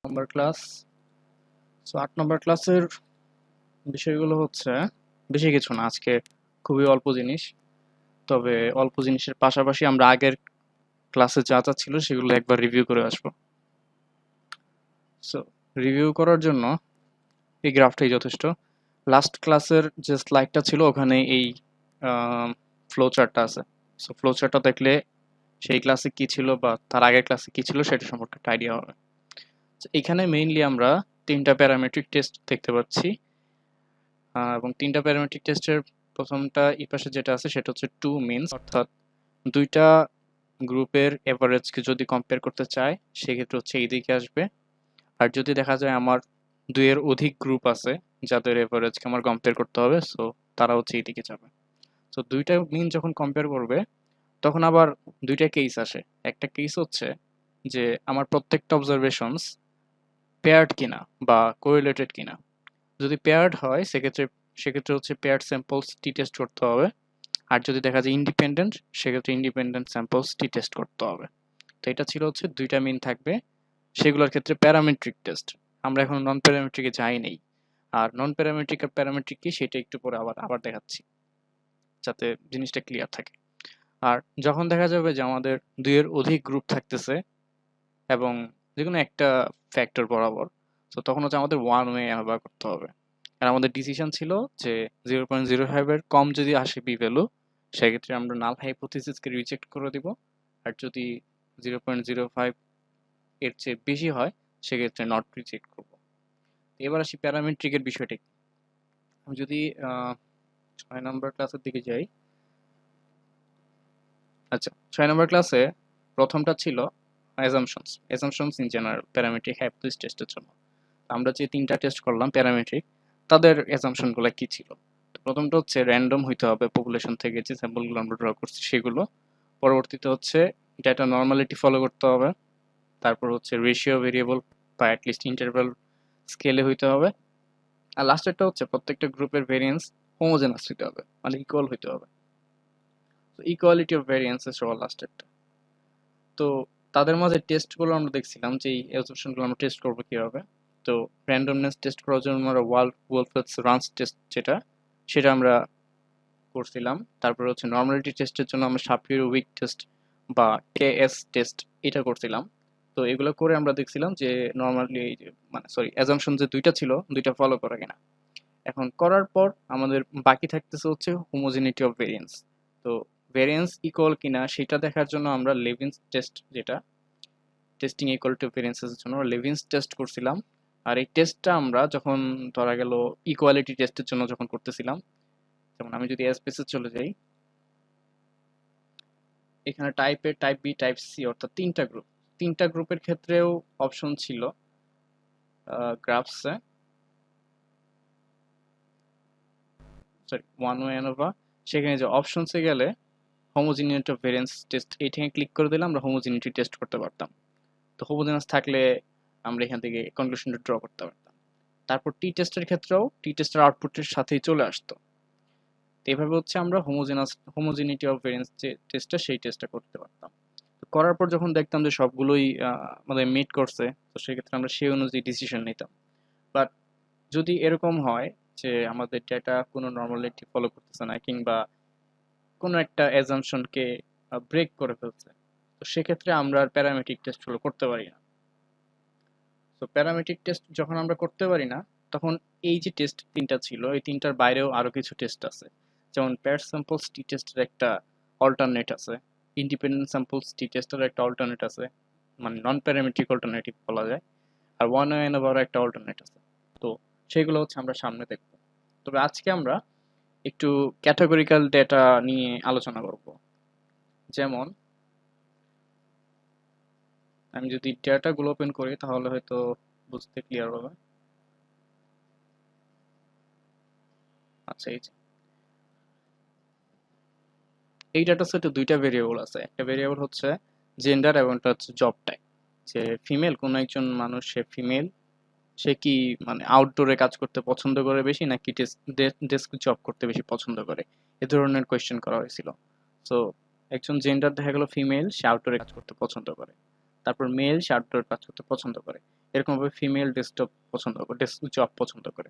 নম্বর class. So ৮ নম্বর ক্লাসের বিষয়গুলো হচ্ছে বেশি কিছু না, আজকে খুবই অল্প জিনিস। তবে অল্প জিনিসের পাশাপাশি আমরা আগের ক্লাসে যা যা ছিল সেগুলো একবার রিভিউ করে আসবো। সো রিভিউ করার জন্য এই গ্রাফটাই যথেষ্ট। লাস্ট ক্লাসের যে স্লাইডটা ছিল ওখানে এই ফ্লো চার্টটা আছে। সো ফ্লো চার্টটা দেখলে সেই ক্লাসে কি ছিল বা তার আগের ক্লাসে কি ছিল সেটা সম্পর্কে একটা আইডিয়া হবে। এখানে মেইনলি আমরা তিনটা প্যারামেট্রিক টেস্ট দেখতে পাচ্ছি, এবং তিনটা প্যারামেট্রিক টেস্টের প্রথমটা এই পাশে যেটা আছে সেটা হচ্ছে টু মিনস, অর্থাৎ দুইটা গ্রুপের এভারেজকে যদি কম্পেয়ার করতে চায় সেক্ষেত্রে হচ্ছে এই দিকে আসবে। আর যদি দেখা যায় আমার দুইয়ের অধিক গ্রুপ আছে যাদের এভারেজকে আমার কম্পেয়ার করতে হবে, সো তারা হচ্ছে এই দিকে যাবে। তো দুইটা মিন যখন কম্পেয়ার করবে তখন আবার দুইটা কেস আসে। একটা কেস হচ্ছে যে আমার প্রত্যেকটা অবজারভেশনস পেয়ার্ড কিনা বা কোরিলেটেড কিনা। যদি পেয়ার্ড হয় সেক্ষেত্রে হচ্ছে পেয়ার্ড স্যাম্পলস টি টেস্ট করতে হবে। আর যদি দেখা যায় ইন্ডিপেন্ডেন্ট সেক্ষেত্রে ইন্ডিপেন্ডেন্ট স্যাম্পলস টি টেস্ট করতে হবে। তো এটা ছিল হচ্ছে দুইটা মিন থাকবে, সেগুলোর ক্ষেত্রে প্যারামেট্রিক টেস্ট। আমরা এখন নন প্যারামেট্রিকে যাই নেই, আর নন প্যারামেট্রিক আর প্যারামেট্রিক কি সেটা একটু পরে আবার আবার দেখাচ্ছি যাতে জিনিসটা ক্লিয়ার থাকে। আর যখন দেখা যাবে যে আমাদের দুইয়ের অধিক গ্রুপ থাকতেছে এবং যেকোনো একটা ফ্যাক্টর বরাবর, তো তখন হচ্ছে আমাদের ওয়ান ওয়ে ব্যবহার করতে হবে। আর আমাদের ডিসিশন ছিল যে 0.05 এর কম যদি আসে বি ভ্যালু সেক্ষেত্রে আমরা নাল হাইপোথিসিসকে রিজেক্ট করে দিব। আর যদি 0.05 এর চেয়ে বেশি হয় সেক্ষেত্রে নট রিজেক্ট করব। এবার আসি প্যারামেট্রিকের বিষয়টা কি। আমি যদি 6 নম্বর ক্লাসের দিকে যাই। আচ্ছা, 6 নম্বর ক্লাসে প্রথমটা ছিল assumptions in general parametric hypothesis টেস্টের জন্য। আমরা যে তিনটা টেস্ট করলাম প্যারামেট্রিক, তাদের অ্যাজাম্পশনগুলো কি ছিল। তো প্রথমটা হচ্ছে র্যান্ডম হইতে হবে, পপুলেশন থেকে যে স্যাম্পলগুলো আমরা ড্র করছি সেগুলো। পরবর্তীতে হচ্ছে ডেটা নর্মালিটি ফলো করতে হবে। তারপর হচ্ছে রেশিও ভেরিয়েবল বা অ্যাটলিস্ট ইন্টারভ্যাল স্কেলে হইতে হবে। আর লাস্টেরটা হচ্ছে প্রত্যেকটা গ্রুপের ভেরিয়েন্স হোমোজেনাস হইতে হবে, মানে ইকুয়াল হইতে হবে। তো ইকুয়ালিটি অফ ভেরিয়েন্সেস সবার লাস্টেরটা। তো তাদের মাঝে টেস্টগুলো আমরা দেখছিলাম যে এই অ্যাজাম্পশনগুলো আমরা টেস্ট করবো কিভাবে। তো র্যান্ডমনেস টেস্ট করার জন্য আমরা ওয়ালফেটস রানস টেস্ট সেটা আমরা করছিলাম। তারপরে হচ্ছে নর্মালিটি টেস্টের জন্য আমরা শাপিরো উইক টেস্ট বা কেএস টেস্ট এটা করছিলাম। তো এগুলো করে আমরা দেখছিলাম যে নর্মালি মানে সরি অ্যাজাম্পশন যে দুইটা ছিল দুইটা ফলো করে কিনা। এখন করার পর আমাদের বাকি থাকতেছে হচ্ছে হোমোজেনিটি অফ ভেরিয়েন্স। তো ভেরিয়েন্স ইকুয়াল কিনা সেটা দেখার জন্য আমরা লেভিনস টেস্ট, যেটা টেস্টিং ইকুয়াল টু ভেরিয়েন্সের জন্য লেভিনস টেস্ট করছিলাম। আর এই টেস্টটা আমরা যখন ধরা গেল ইকুয়ালিটি টেস্টের জন্য যখন করতেছিলাম, যেমন আমি যদি এসপিএসে চলে যাই, এখানে টাইপ এ, টাইপ বি, টাইপ সি অর্থাৎ তিনটা গ্রুপের ক্ষেত্রেও অপশন ছিল গ্রাফসে, সরি ওয়ান ওয়ে অ্যানোভা। সেখানে যে অপশনসে গেলে হোমোজিনিটি অফ ভেরিয়েন্স টেস্ট এইখানে ক্লিক করে দিলে আমরা হোমোজিনিটি টেস্ট করতে পারতাম। তো হোমোজিনাস থাকলে আমরা এখান থেকে কনক্লুশনটা ড্র করতে পারতাম। তারপর টি টেস্টের ক্ষেত্রেও টি টেস্টের আউটপুটের সাথেই চলে আসতো। তো এইভাবে হচ্ছে আমরা হোমোজিনিটি অফ ভেরিয়েন্স যে টেস্টটা সেই টেস্টটা করতে পারতাম। তো করার পর যখন দেখতাম যে সবগুলোই আমাদের মিট করছে, তো সেক্ষেত্রে আমরা সেই অনুযায়ী ডিসিশন নিতাম। বাট যদি এরকম হয় যে আমাদের ডেটা কোনো নর্মালিটি ফলো করতেছে না কিংবা কোনো একটা অ্যাজাম্পশনকে ব্রেক করে ফেলছে, তো সেক্ষেত্রে আমরা আর প্যারামেট্রিক টেস্টগুলো করতে পারি না। তো প্যারামেট্রিক টেস্ট যখন আমরা করতে পারি না, তখন এই যে টেস্ট তিনটা ছিল এই তিনটার বাইরেও আরো কিছু টেস্ট আছে। যেমন পেয়ার স্যাম্পলস টি টেস্টের একটা অল্টারনেট আছে, ইন্ডিপেন্ডেন্ট স্যাম্পলস টি টেস্টের একটা অল্টারনেট আছে, মানে নন প্যারামেট্রিক অল্টারনেটিভ বলা যায়। আর ওয়ান ওয়ে আবার একটা অল্টারনেট আছে। তো সেগুলো হচ্ছে আমরা সামনে দেখব। তবে আজকে আমরা একটু ক্যাটাগরিক্যাল ডেটা নিয়ে আলোচনা করব। যেমন আমি যদি ডেটাগুলো ওপেন করি তাহলে হয়তো বুঝতে ক্লিয়ার হবে। আচ্ছা, এই ডাটা সেটে দুইটা ভেরিয়েবল আছে। একটা ভেরিয়েবল হচ্ছে জেন্ডার এবং একটা হচ্ছে জব টাইপ। যে ফিমেল, কোনো একজন মানুষ সে ফিমেল, সে কি মানে আউটডোরে কাজ করতে পছন্দ করে বেশি নাকি ডেস্ক জব করতে বেশি পছন্দ করে, এ ধরনের কোয়েশ্চেন করা হয়েছিল। সো একজন জেন্ডার দেখা গেল ফিমেল, সে আউটডোরে কাজ করতে পছন্দ করে। তারপর মেল, সে আউটডোরে কাজ করতে পছন্দ করে। এরকম ভাবে ফিমেল ডেস্কটপ পছন্দ করে, ডেস্ক জব পছন্দ করে।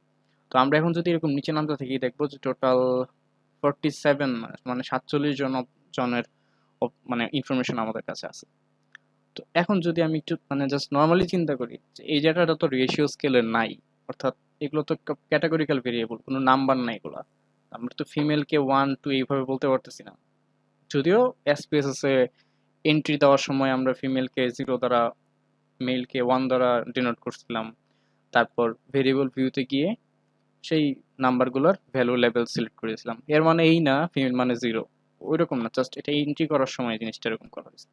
তো আমরা এখন যদি এরকম নিচে নামতে থাকি দেখবো যে টোটাল 47 মানে 47 জনের মানে ইনফরমেশন আমাদের কাছে আছে। তো এখন যদি আমি একটু মানে জাস্ট নর্মালি চিন্তা করি যে এই ডেটাটা তো রেশিও স্কেলে নাই, অর্থাৎ এগুলো তো ক্যাটাগরিক্যাল ভেরিয়েবল, কোনো নাম্বার নাই এগুলা। আমরা তো ফিমেলকে 1 2 এইভাবে বলতে পারতেছি না। যদিও এসপিএসএস এ এন্ট্রি দেওয়ার সময় আমরা ফিমেলকে 0 দ্বারা, মেলকে 1 দ্বারা ডিনোট করছিলাম। তারপর ভেরিয়েবল ভিউতে গিয়ে সেই নাম্বারগুলোর ভ্যালু লেভেল সিলেক্ট করেছিলাম। এর মানে এই না ফিমেল মানে 0, ওইরকম না, জাস্ট এটা এন্ট্রি করার সময় জিনিসটা এরকম করা হয়েছে।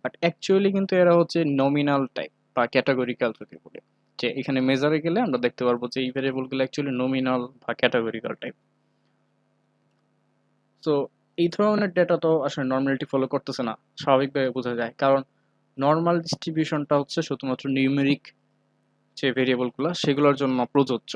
বাট অ্যাকচুয়ালি কিন্তু এরা হচ্ছে নমিনাল টাইপ বা ক্যাটাগরিক্যাল যদি বলে, যে এখানে মেজারে গেলে আমরা দেখতে পারবো যে এই ভেরিয়েবলগুলো অ্যাকচুয়ালি নমিনাল বা ক্যাটাগরিক্যাল টাইপ। তো এই ধরনের ডেটা তো আসলে নর্মালিটি ফলো করতেছে না, স্বাভাবিকভাবে বোঝা যায়, কারণ নর্মাল ডিস্ট্রিবিউশনটা হচ্ছে শুধুমাত্র নিউমেরিক যে ভেরিয়েবলগুলো সেগুলোর জন্য প্রযোজ্য।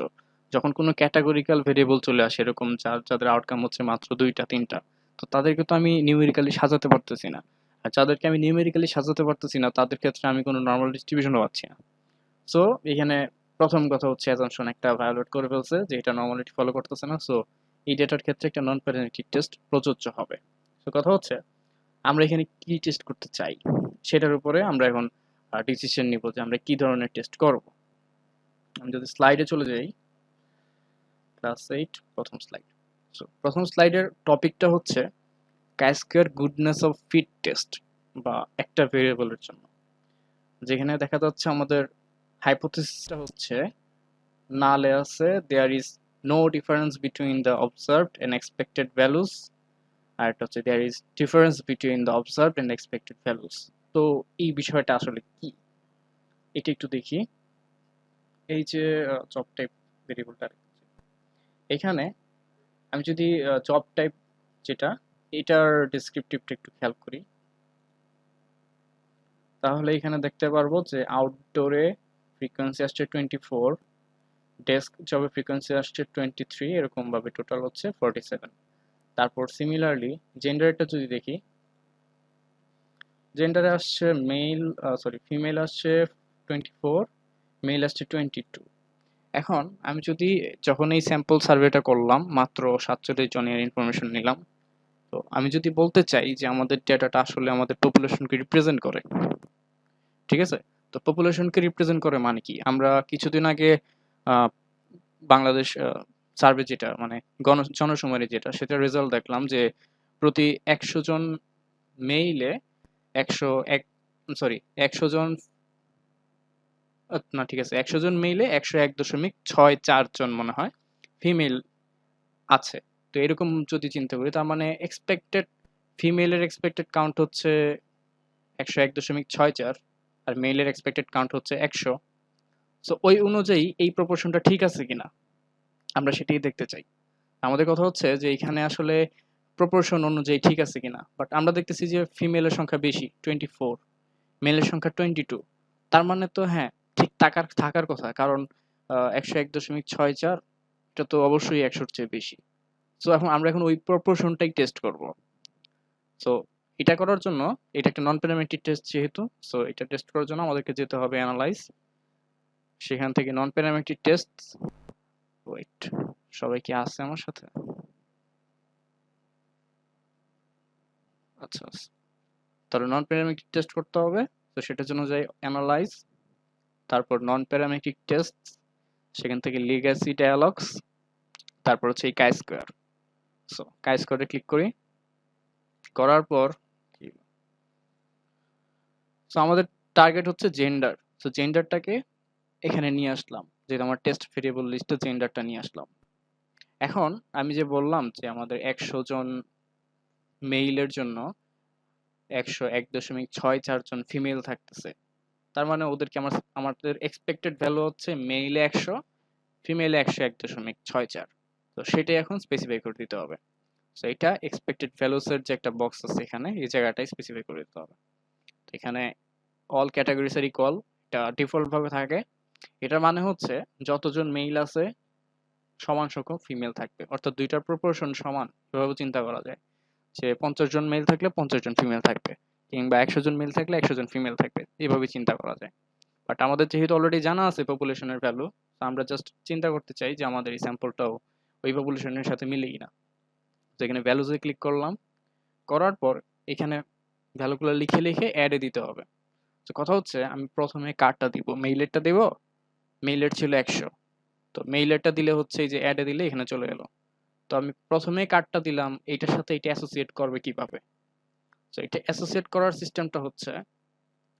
যখন কোনো ক্যাটাগরিক্যাল ভেরিয়েবল চলে আসে এরকম যাদের আউটকাম হচ্ছে মাত্র 2টা 3টা, তো তাদেরকে তো আমি নিউমেরিক্যালি সাজাতে পারতেছি না। আর যাদেরকে আমি নিউমেরিক্যালি সাজাতে পারতেছি না তাদের ক্ষেত্রে আমি কোনো নর্মাল ডিস্ট্রিবিউশনও পাচ্ছি না। সো এখানে প্রথম কথা হচ্ছে অ্যাজাম্পশন একটা ভায়োলেট করে ফেলছে যে এটা নর্মালিটি ফলো করতেছে না। সো এই ডেটার ক্ষেত্রে একটা নন প্যারামেট্রিক টেস্ট প্রযোজ্য হবে। তো কথা হচ্ছে আমরা এখানে কি টেস্ট করতে চাই সেটার উপরে আমরা এখন ডিসিশন নিব যে আমরা কি ধরনের টেস্ট করব। আমি যদি স্লাইডে চলে যাই, ক্লাস 8 প্রথম স্লাইড। সো প্রথম স্লাইডের টপিকটা হচ্ছে কাই-স্কয়ার গুডনেস অফ ফিট টেস্ট বা একটা ভেরিয়েবলের জন্য, যেখানে দেখা যাচ্ছে আমাদের হাইপোথিসিসটা হচ্ছে নালে আছে there is no difference between the observed and expected values, আর একটা হচ্ছে there is difference between the observed and expected values. তো এই বিষয়টা আসলে কি এটা একটু দেখি। এই যে জব টাইপ ভেরিয়েবলটা, এখানে আমি যদি জব টাইপ যেটা, এটার ডেসক্রিপটিভটা একটু খেয়াল করি, তাহলে এখানে দেখতে পারবো যে আউটডোরে ফ্রিকোয়েন্সি আসছে 24, ডেস্ক জবে ফ্রিকোয়েন্সি আসছে 23, এরকম ভাবে টোটাল হচ্ছে 47। তারপর সিমিলারলি জেন্ডারটা যদি দেখি, জেন্ডারে আসছে মেল, সরি ফিমেল আসছে 24, মেল আসছে 22। এখন আমি যদি যখন এই স্যাম্পল সার্ভেটা করলাম মাত্র 47 জনের ইনফরমেশন নিলাম, তো আমি যদি বলতে চাই যে আমাদের ডেটাটা আসলে আমাদের পপুলেশনকে রিপ্রেজেন্ট করে, ঠিক আছে? তো পপুলেশনকে রিপ্রেজেন্ট করে মানে কি, আমরা কিছুদিন আগে আহ, বাংলাদেশ সার্ভে যেটা মানে জনশুমারি যেটা, সেটা রেজাল্ট দেখলাম যে প্রতি 100 জন মেইলে 101, সরি 100 জন, না ঠিক আছে, 100 জন মেইলে 101.64 জন মনে হয় ফিমেল আছে। তো এরকম যদি চিন্তা করি তার মানে এক্সপেক্টেড ফিমেলের এক্সপেক্টেড কাউন্ট হচ্ছে 101.64 আর মেলের এক্সপেক্টেড কাউন্ট হচ্ছে 100। সো ওই অনুযায়ী এই প্রপোর্শনটা ঠিক আছে কিনা আমরা সেটাই দেখতে চাই। আমাদের কথা হচ্ছে যে এখানে আসলে প্রপোর্শন অনুযায়ী ঠিক আছে কিনা, বাট আমরা দেখতেছি যে ফিমেলের সংখ্যা বেশি 24, মেলের সংখ্যা 22। তার মানে তো হ্যাঁ ঠিক থাকার কথা, কারণ 101.64 এটা তো অবশ্যই 100-র চেয়ে বেশি। সো আমরা ওই প্রপোর্শনটাই টেস্ট করব। সো এটা করার জন্য, এটা একটা নন প্যারামেট্রিক টেস্ট যেহেতু, সো এটা টেস্ট করার জন্য আমাদেরকে যেতে হবে অ্যানালাইজ, সেখান থেকে নন প্যারামেট্রিক টেস্ট। ওয়েট, সবাই কি আছে আমার সাথে? আচ্ছা আচ্ছা। তাহলে নন প্যারামেট্রিক টেস্ট করতে হবে। তো সেটার জন্য যাই অ্যানালাইজ, তারপর নন প্যারামেট্রিক টেস্ট, সেখান থেকে লিগ্যাসি ডায়ালগস, তারপর হচ্ছে এই কাই স্কোয়ার। সো কাই স্কোয়ারে ক্লিক করি, করার পর সো আমাদের টার্গেট হচ্ছে জেন্ডার। সো জেন্ডারটাকে এখানে নিয়ে আসলাম, যেটা আমার টেস্ট ভেরিয়েবল লিস্টে জেন্ডারটা নিয়ে আসলাম। এখন আমি যে বললাম যে আমাদের 100 জন মেইলের জন্য 101.64 জন ফিমেল থাকতেছে, তার মানে ওদেরকে আমাদের এক্সপেক্টেড ভ্যালু হচ্ছে মেইলে 100, ফিমেলে 101.64। তো সেটাই এখন স্পেসিফাই করে দিতে হবে। তো এটা এক্সপেক্টেড ভ্যালুস এর যে একটা বক্স আছে এখানে, এই জায়গাটাই স্পেসিফাই করে দিতে হবে। তো এখানে অল ক্যাটাগরিজ আর ইকুয়াল, এটা ডিফল্ট ভাবে থাকে। এটার মানে হচ্ছে যতজন মেইল আছে সমান সংখ্যক ফিমেল থাকবে, অর্থাৎ দুইটার প্রপোর্শন সমান। এভাবে চিন্তা করা যায় যে 50 জন মেল থাকলে 50 জন ফিমেল থাকবে, কিংবা 100 জন মেল থাকলে 100 জন ফিমেল থাকবে, এভাবে চিন্তা করা যায়। বাট আমাদের যেহেতু অলরেডি জানা আছে পপুলেশনের ভ্যালু, আমরা জাস্ট চিন্তা করতে চাই যে আমাদের এই স্যাম্পলটাও ওই পপুলেশনের সাথে মিলে কিনা। তো এখানে ভ্যালুজে ক্লিক করলাম, করার পর এখানে ভ্যালুগুলো লিখে লিখে অ্যাডে দিতে হবে। তো কথা হচ্ছে আমি প্রথমে কারটা দিব, মেইলেরটা দেব, মেইলের ছিল 100, তো মেইলেরটা দিলে হচ্ছে এই যে অ্যাডে দিলে এখানে চলে এলো। তো আমি প্রথমে কার্ডটা দিলাম, এইটার সাথে এটা অ্যাসোসিয়েট করবে কিভাবে? তো এটা অ্যাসোসিয়েট করার সিস্টেমটা হচ্ছে,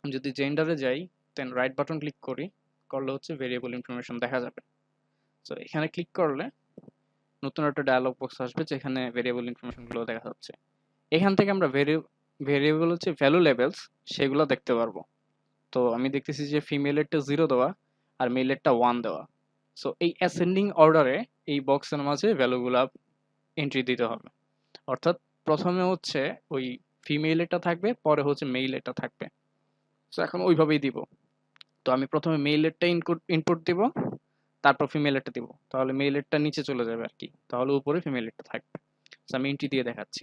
আমি যদি জেন্ডারে যাই দেন রাইট বাটন ক্লিক করি, করলে হচ্ছে ভেরিয়েবল ইনফরমেশন দেখা যাবে। তো এখানে ক্লিক করলে নতুন একটা ডায়ালগ বক্স আসবে যেখানে ভেরিয়েবল ইনফরমেশন গুলো দেখা যাচ্ছে। এখান থেকে আমরা ভেরিয়েবল হচ্ছে ভ্যালু লেভেলস সেগুলো দেখতে পারবো। তো আমি দেখতেছি যে ফিমেলেরটা 0 দেওয়া আর মেলেরটা 1 দেওয়া। সো এই অ্যাসেন্ডিং অর্ডারে এই বক্সের মাঝে ভ্যালুগুলা এন্ট্রি দিতে হবে। অর্থাৎ প্রথমে হচ্ছে ওই ফিমেলেরটা থাকবে, পরে হচ্ছে মেইলেরটা থাকবে। সো এখন ওইভাবেই দিব। তো আমি প্রথমে মেইলেরটা ইনপুট দিব, তারপর ফিমেলেরটা দিব, তাহলে মেইলেরটা নিচে চলে যাবে আর কি, তাহলে উপরে ফিমেলেরটা থাকবে। তো আমি এন্ট্রি দিয়ে দেখাচ্ছি।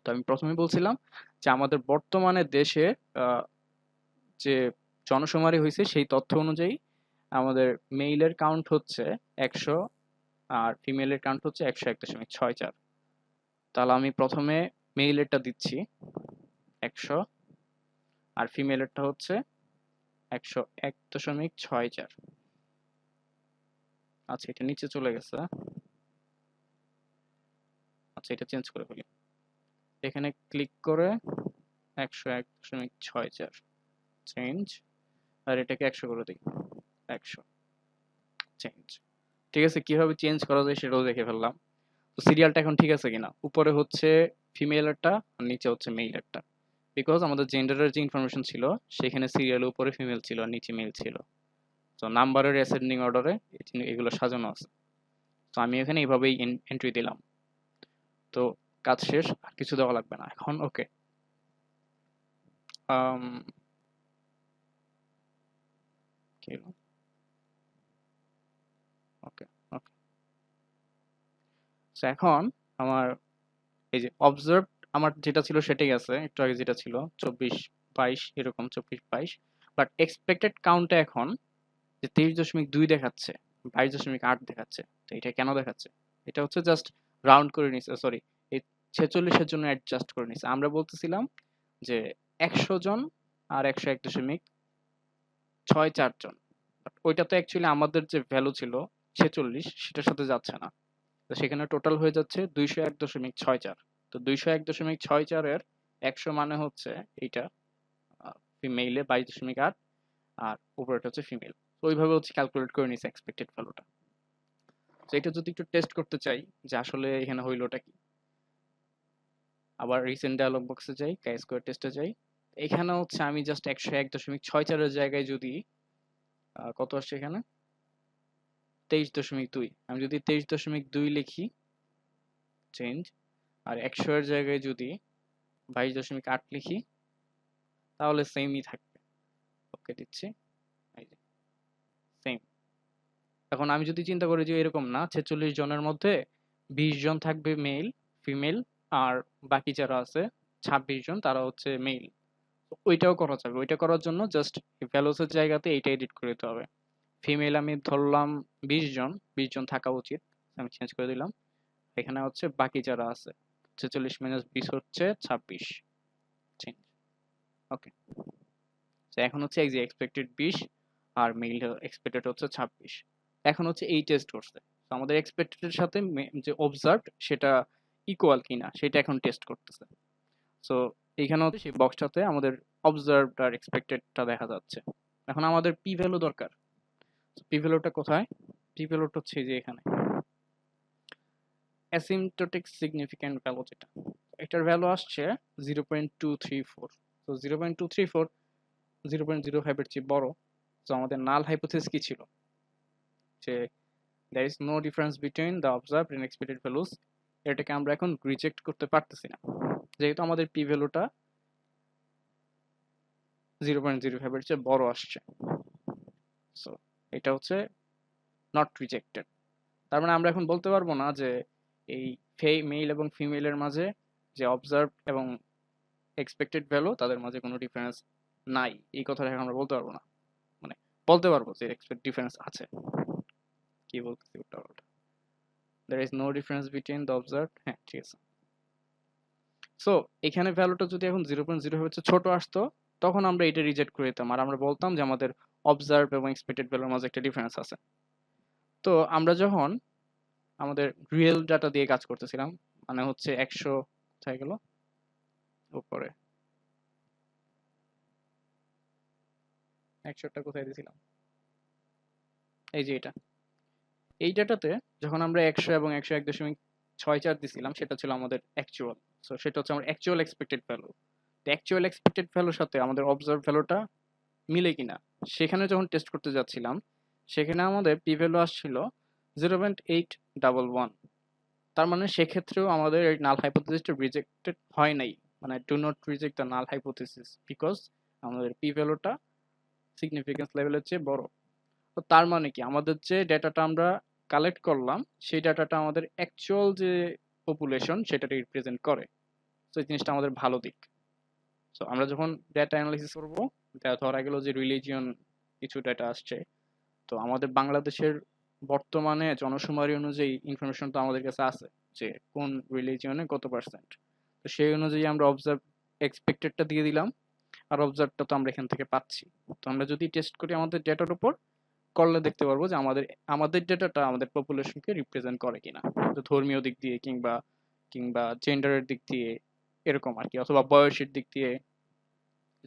তো আমি প্রথমে বলছিলাম যে আমাদের বর্তমানে দেশে যে জনশুমারি হয়েছে সেই তথ্য অনুযায়ী আমাদের মেইলের কাউন্ট হচ্ছে 100 আর ফিমেলের কাউন্ট হচ্ছে 101.64। তাহলে আমি প্রথমে মেইলেরটা দিচ্ছি 100 আর ফিমেলেরটা হচ্ছে 101.64। আচ্ছা, এটা নিচে চলে গেছে। আচ্ছা, এটা চেঞ্জ করে ফেলি। এখানে ক্লিক করে 101.64 চেঞ্জ, আর এটাকে 100 করে দিই, 100 চেঞ্জ। ঠিক আছে, কিভাবে চেঞ্জ করা যায় সেটাও দেখে ফেললাম। তো সিরিয়ালটা এখন ঠিক আছে কিনা, উপরে হচ্ছে ফিমেলেরটা আর নিচে হচ্ছে মেইলেরটা, বিকজ আমাদের জেন্ডারের যে ইনফরমেশন ছিল সেখানে সিরিয়ালের উপরে ফিমেল ছিল আর নিচে মেল ছিল। তো নাম্বারের অ্যাসেন্ডিং অর্ডারে এগুলো সাজানো আছে। তো আমি এখানে এইভাবেই এন্ট্রি দিলাম। তো কাজ শেষ, আর কিছু দেওয়া লাগবে না এখন। ওকে, ওকে, ওকে। এখন আমার এই যে অবজার্ভ আমার যেটা ছিল সেটাই আছে, একটু আগে যেটা ছিল 24-22 এরকম, 24-22। বাট এক্সপেক্টেড কাউন্টে এখন যে 23.2 দেখাচ্ছে, 22.8 দেখাচ্ছে। তো এটা কেন দেখাচ্ছে? এটা হচ্ছে জাস্ট রাউন্ড করে নিছে, সরি, এই 46 এর জন্য অ্যাডজাস্ট করে নিছে। আমরা বলতেছিলাম যে 100 জন আর 101.64 জন, বাট ওইটা তো অ্যাকচুয়ালি আমাদের যে ভ্যালু ছিল 46 সেটার সাথে যাচ্ছে না। তো সেখানে টোটাল হয়ে যাচ্ছে 201.64। তো 201.64 এর 100 মানে হচ্ছে এইটা ফিমেইলে 22.8, আর উপরেটা হচ্ছে ফিমেল। তো ওইভাবে হচ্ছে ক্যালকুলেট করে নিছে এক্সপেক্টেড ভ্যালুটা। তো এটা যদি একটু টেস্ট করতে চাই যে আসলে এখানে হইলোটা কি, আবার রিসেন্ট ডায়ালগ বক্সে যাই, কাই স্কোয়ার টেস্টে যাই। এখানে হচ্ছে আমি জাস্ট 101.64 এর জায়গায় যদি কত আসছে এখানে 23.2, আমি যদি 23.2 লিখি চেঞ্জ, আর 100 এর জায়গায় যদি 22.8 লিখি তাহলে সেমই থাকবে। ওকে দিচ্ছি, এই যে সেম। এখন আমি যদি চিন্তা করি যে এরকম না, 46 জনের মধ্যে 20 জন থাকবে মেল, ফিমেল, আর বাকি যারা আছে 26 জন তারা হচ্ছে মেল, ওইটাও করা যাবে। ওইটা করার জন্য জাস্ট ভ্যালুসের জায়গাতে এইটা এডিট করে দিতে হবে। ফিমেল আমি ধরলাম 20 জন, 20 জন থাকা উচিত, আমি চেঞ্জ করে দিলাম। এখানে হচ্ছে বাকি যারা আছে 46 মাইনাস 20 হচ্ছে 26 চেঞ্জ। ওকে, এখন হচ্ছে এই যে এক্সপেক্টেড 20 আর মেইল এক্সপেক্টেড হচ্ছে 26। এখন হচ্ছে এই টেস্ট করছে, তো আমাদের এক্সপেক্টেড এর সাথে যে অবজার্ভড সেটা ইকুয়াল কিনা সেটা এখন টেস্ট করতেছে। সো এইখানে হচ্ছে সেই বক্সটাতে আমাদের অবজার্ভড আর এক্সপেক্টেডটা দেখা যাচ্ছে। এখন আমাদের পি ভ্যালু দরকার। পি ভ্যালুটা কোথায়? পি ভ্যালুটা হচ্ছে এই যে এখানে অ্যাসিম্পটোটিক সিগনিফিক্যান্ট ভ্যালু, যেটা এটার ভ্যালু আসছে 0.234। তো 0.234 0.05 এর চেয়ে বড়। তো আমাদের নাল হাইপোথিসিস কি ছিল? যে there is no difference between the observed and expected values, এটাকে আমরা এখন রিজেক্ট করতে পারতেছি না, যেহেতু আমাদের পি ভ্যালুটা 0.05 এর চেয়ে বড় আসছে। সো এটা হচ্ছে নট রিজেক্টেড। তার মানে আমরা এখন বলতে পারবো না যে এই মেল এবং ফিমেলের মাঝে যে অবজার্ভ এবং এক্সপেক্টেড ভ্যালু তাদের মাঝে কোনো ডিফারেন্স নাই, এই কথাটা এখন আমরা বলতে পারবো না। বলতে পারবো যে এক্সপেক্ট ডিফারেন্স আছে। কি বলতেছি ওটা ওটা there is no difference between the observed, হ্যাঁ ঠিক আছে। সো এখানে ভ্যালুটা যদি এখন 0.0 হচ্ছে ছোট আসতো, তখন আমরা এটা রিজেক্ট করে দিতাম আর আমরা বলতাম যে আমাদের অবজার্ভ এবং এক্সপেক্টেড ভ্যালুর মাঝে একটা ডিফারেন্স আছে। তো আমরা যখন আমাদের রিয়েল ডাটা দিয়ে কাজ করতেছিলাম, মানে হচ্ছে 100 কোথায় গেল উপরে, 100টা কোথায় দিয়েছিলাম, এই যে এটা, এই ডাটাতে যখন আমরা 100 এবং 101.64 দিছিলাম সেটা ছিল আমাদের অ্যাকচুয়াল। সো সেটা হচ্ছে আমার অ্যাকচুয়াল এক্সপেক্টেড ভ্যালু। তো অ্যাকচুয়াল এক্সপেক্টেড ভ্যালুর সাথে আমাদের অবজার্ভ ভ্যালুটা মিলে কিনা সেখানে যখন টেস্ট করতে যাচ্ছিলাম, সেখানে আমাদের পি ভ্যালু আসছিল 0.811। তার মানে সেক্ষেত্রেও আমাদের এই নাল হাইপোথিসিসটা রিজেক্টেড হয় নাই, মানে do not reject the null hypothesis because আমাদের পি ভ্যালুটা সিগনিফিকেন্স লেভেলের চেয়ে বড়। তো তার মানে কি, আমাদের যে ডেটাটা আমরা কালেক্ট করলাম সেই ডাটাটা আমাদের অ্যাকচুয়াল যে পপুলেশন সেটা রিপ্রেজেন্ট করে। তো এই জিনিসটা আমাদের ভালো দিক। তো আমরা যখন ডেটা অ্যানালাইসিস করবো, ধরা গেল যে রিলিজিয়ন কিছু ডেটা আসছে, তো আমাদের বাংলাদেশের বর্তমানে জনশুমারি অনুযায়ী ইনফরমেশন তো আমাদের কাছে আছে যে কোন রিলিজিয়নে কত পার্সেন্ট। তো সেই অনুযায়ী আমরা অবজার্ভ এক্সপেক্টেডটা দিয়ে দিলাম, আর অবজার্ভটা তো আমরা এখান থেকে পাচ্ছি। তো আমরা যদি টেস্ট করি আমাদের ডেটার উপর, করলে দেখতে পারবো যে আমাদের আমাদের ডেটাটা আমাদের পপুলেশনকে রিপ্রেজেন্ট করে কিনা, তো ধর্মীয় দিক দিয়ে কিংবা কিংবা জেন্ডারের দিক দিয়ে এরকম আর কি, অথবা বয়সের দিক দিয়ে,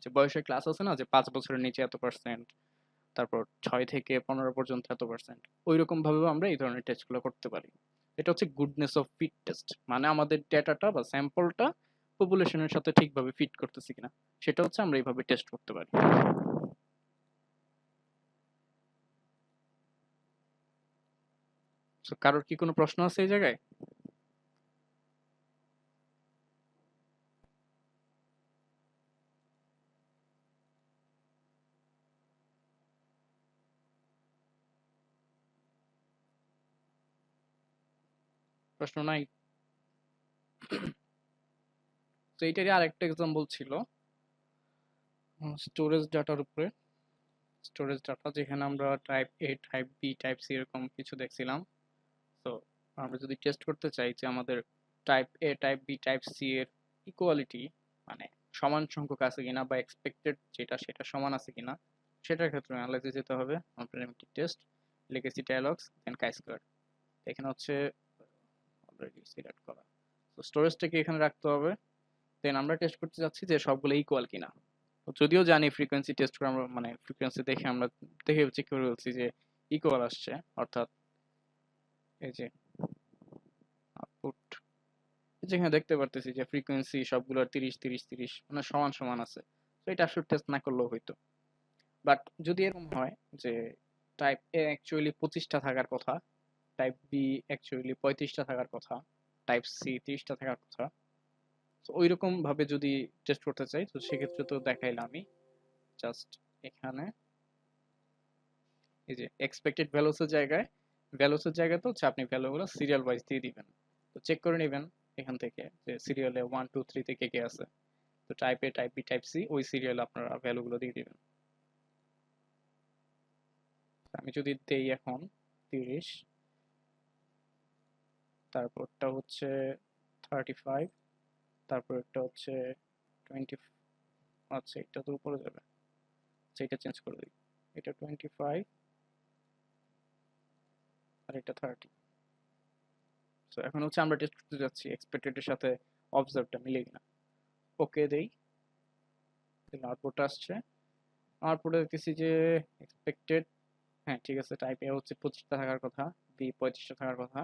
যে বয়সের ক্লাস আছে না যে 5 বছরের নিচে এত পার্সেন্ট, তারপর 6 থেকে 15 পর্যন্ত এত পার্সেন্ট, ওই রকম ভাবেও আমরা এই ধরনের টেস্টগুলো করতে পারি। এটা হচ্ছে গুডনেস অফ ফিট টেস্ট, মানে আমাদের ডেটাটা বা স্যাম্পলটা পপুলেশনের সাথে ঠিকভাবে ফিট করতেছি কিনা, সেটা হচ্ছে আমরা এইভাবে টেস্ট করতে পারি। তো কারোর কি কোনো প্রশ্ন আছে এই জায়গায়? প্রশ্ন নাই? তো এইটারই আরেকটা এক্সাম্পল ছিল স্টোরেজ ডাটার উপরে। স্টোরেজ ডাটা যেখানে আমরা টাইপ এ টাইপ বি টাইপ সি এরকম কিছু দেখছিলাম। তো আমরা যদি টেস্ট করতে চাই যে আমাদের টাইপ এ টাইপ বি টাইপ সি এর ইকুয়ালিটি, মানে সমান সংখ্যক আছে কিনা বা এক্সপেক্টেড যেটা সেটা সমান আছে কিনা, সেটার ক্ষেত্রে অ্যানালাইসিস যেতে হবে কম্পারিটিভ টেস্ট, লেগেসি ডায়ালগস দেন কাই স্কয়ার। এখানে হচ্ছে অলরেডি সিলেক্ট করা, তো স্টোরেজটাকে এখানে রাখতে হবে। দেন আমরা টেস্ট করতে যাচ্ছি যে সবগুলো ইকুয়াল কিনা। তো যদিও জানি ফ্রিকোয়েন্সি টেস্ট করে আমরা, মানে ফ্রিকোয়েন্সি দেখে আমরা দেখে চেক করে বলছি যে ইকুয়াল আসছে, অর্থাৎ এই যে আউটপুট যেখানে দেখতে পারতেছি যে ফ্রিকোয়েন্সি সবগুলোর 30 30 30 মানে সমান সমান আছে। তো এটা আসলে টেস্ট না করলেও হইতো। বাট যদি এরকম হয় যে টাইপ এ অ্যাকচুয়ালি 25টা থাকার কথা, টাইপ বি অ্যাকচুয়ালি 35টা থাকার কথা, টাইপ সি 30টা থাকার কথা, তো ওইরকম ভাবে যদি টেস্ট করতে চাই, তো সেক্ষেত্রে তো দেখাইলাম আমি জাস্ট এখানে এই যে এক্সপেক্টেড ভ্যালুসের জায়গায় তো হচ্ছে আপনি ভ্যালুগুলো সিরিয়াল ওয়াইজ দিয়ে দিবেন। তো চেক করে নেবেন এখান থেকে যে সিরিয়ালে 1 2 3 থেকে কে আছে। তো টাইপ এ টাইপ বি টাইপ সি ওই সিরিয়ালে আপনারা ভ্যালুগুলো দিয়ে দিবেন। আমি যদি দেই এখন 30, তারপরটা হচ্ছে 35, তারপরটা হচ্ছে 20, আচ্ছা এটা তো উপরে যাবে, আচ্ছা এটা চেঞ্জ করে দিই, এটা 25 আর এটা 30। তো এখন হচ্ছে আমরা টেস্ট করতে যাচ্ছি এক্সপেক্টেড এর সাথে অবজার্ভটা মিলে কিনা। ওকে দেই, আউটপুট আসছে। আউটপুটে দেখতেছি যে এক্সপেক্টেড, হ্যাঁ ঠিক আছে, টাইপ এ হচ্ছে 25টা থাকার কথা, বি 35টা থাকার কথা,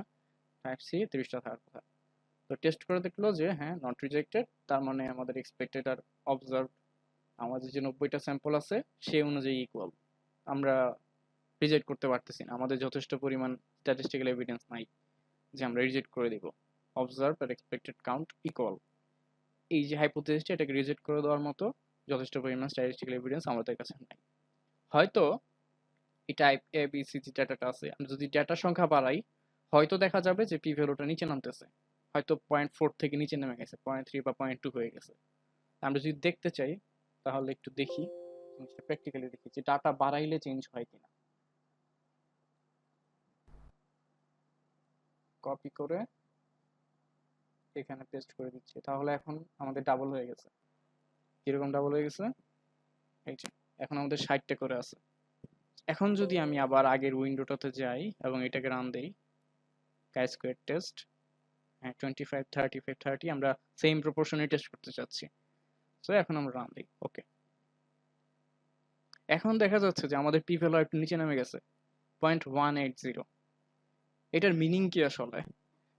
টাইপ সি 30টা থাকার কথা। তো টেস্ট করে দেখলো যে হ্যাঁ নট রিজেক্টেড, তার মানে আমাদের এক্সপেক্টেড আর অবজার্ভ আমাদের যে 90টা স্যাম্পল আছে সেই অনুযায়ী ইকুয়াল। আমরা রিজেক্ট করতে পারতেছি না, আমাদের যথেষ্ট পরিমাণ স্ট্যাটিস্টিক্যাল এভিডেন্স নাই যে আমরা রিজেক্ট করে দিব observe are expected count equal. এই যে হাইপোথিসিসটা, এটাকে রিজেক্ট করে দেওয়ার মতো যথেষ্ট পরিমাণ স্ট্যাটিস্টিক্যাল এভিডেন্স আমাদের কাছে নাই। হয়তো এই টাইপ এ বি সি যে ডাটাটা আছে, আমরা যদি ডাটার সংখ্যা বাড়াই, হয়তো দেখা যাবে যে পি ভ্যালুটা নিচে নামতেছে, হয়তো 0.4 থেকে নিচে নেমে গেছে, 0.3 বা 0.2 হয়ে গেছে। আমরা যদি দেখতে চাই তাহলে একটু দেখি জিনিসটা প্র্যাকটিক্যালি দেখি যে ডাটা বাড়াইলে চেঞ্জ হয় কিনা। কপি করে এখানে পেস্ট করে দিচ্ছি, তাহলে এখন আমাদের ডাবল হয়ে গেছে। কিরকম ডাবল হয়ে গেছে? এই যে এখন আমাদের 60টা করে আছে। এখন যদি আমি আবার আগের উইন্ডোটাতে যাই এবং এটাকে রান দেই, কাই স্কোয়ার টেস্ট, হ্যাঁ 25 35 30 আমরা সেম প্রপোর্শনে টেস্ট করতে চাচ্ছি। সো এখন আমরা রান দিই, ওকে। এখন দেখা যাচ্ছে যে আমাদের পি ভ্যালু একটু নিচে নেমে গেছে, 0.180। এটার মিনিং কি আসলে?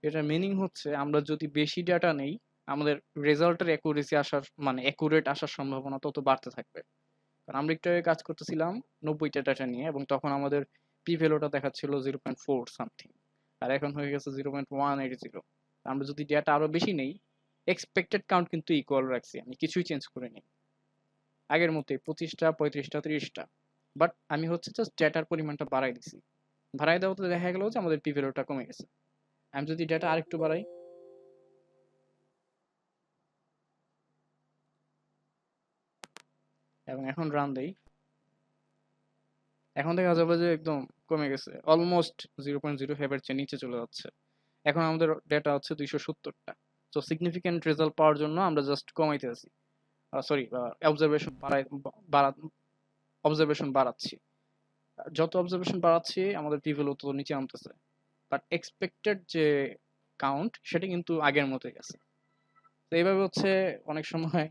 এটার মিনিং হচ্ছে আমরা যদি বেশি ডাটা নেই, আমাদের রেজাল্টের অ্যাকুরেসি আসার মানে অ্যাকুরেট আসার সম্ভাবনা তত বাড়তে থাকবে। কারণ আমরা একটু আগে কাজ করতেছিলাম 90টা ডাটা নিয়ে, এবং তখন আমাদের পি ভ্যালুটা দেখাচ্ছিল 0.4 সামথিং, আর এখন হয়ে গেছে 0.180। আমরা যদি ডাটা আরো বেশি নেই, এক্সপেক্টেড কাউন্ট কিন্তু ইকুয়াল রাখছি, আমি কিছুই চেঞ্জ করে নিই আগের মতোই 25টা 35টা 30টা, বাট আমি হচ্ছে জাস্ট ডেটার পরিমাণটা বাড়াই দিছি। বাড়াই দেওয়াতে দেখা গেল যে আমাদের পি ভ্যালুটা কমে গেছে। আমি যদি ডেটা আরেকটু বাড়াই এবং এখন রান দেই, এখন দেখা যাবে যে একদম কমে গেছে, অলমোস্ট 0.05 এর চেয়ে নিচে চলে যাচ্ছে। এখন আমাদের ডেটা হচ্ছে 270টা। তো সিগনিফিক্যান্ট রেজাল্ট পাওয়ার জন্য আমরা জাস্ট কমাইতে আছি, সরি অবজারভেশন অবজারভেশন বাড়াচ্ছি। যত অবজারভেশন বাড়াচ্ছি আমাদের পি ভ্যালু তত নিচে নামতেছে, বাট এক্সপেক্টেড যে কাউন্ট সেটা কিন্তু আগের মতোই আছে। তো এইভাবে হচ্ছে অনেক সময়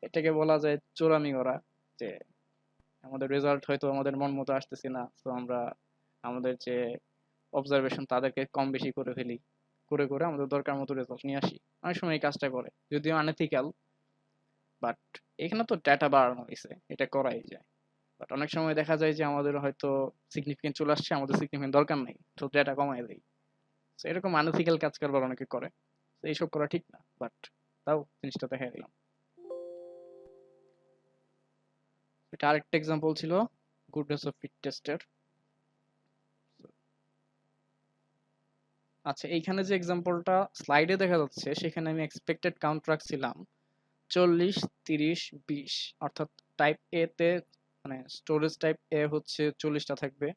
এটাকে বলা যায় চোরামি করা, যে আমাদের রেজাল্ট হয়তো আমাদের মন মতো আসতেছে না, তো আমরা আমাদের যে অবজারভেশন তাদেরকে কম বেশি করে ফেলি, করে করে আমাদের দরকার মতো রেজাল্ট নিয়ে আসি। অনেক সময় এই কাজটা করে, যদিও আনএথিক্যাল, বাট এখানে তো ডেটা বাড়ানো হয়েছে, এটা করাই যায়। বাট অনেক সময় দেখা যায় যে আমাদের হয়তো সিগনিফিকেন্ট চলে আসছে, আমাদের সিগনিফিকেন্ট দরকার নেই, তো ডেটা কমাই দেয়। তো এরকম আনএথিক্যাল কাজ কারবার অনেকে করে, তো এইসব করা ঠিক না, বাট তাও জিনিসটা দেখা দিলাম। এটা আরেকটা এক্সাম্পল ছিল গুডনেস অফ ফিট টেস্টের। আচ্ছা, এইখানে যে এক্সাম্পলটা স্লাইডে দেখা যাচ্ছে সেখানে আমি এক্সপেক্টেড কাউন্ট রাখছিলাম 40 30 20, অর্থাৎ টাইপ এ তে মানে স্টোরেজ টাইপ এ হচ্ছে 40টা থাকবে,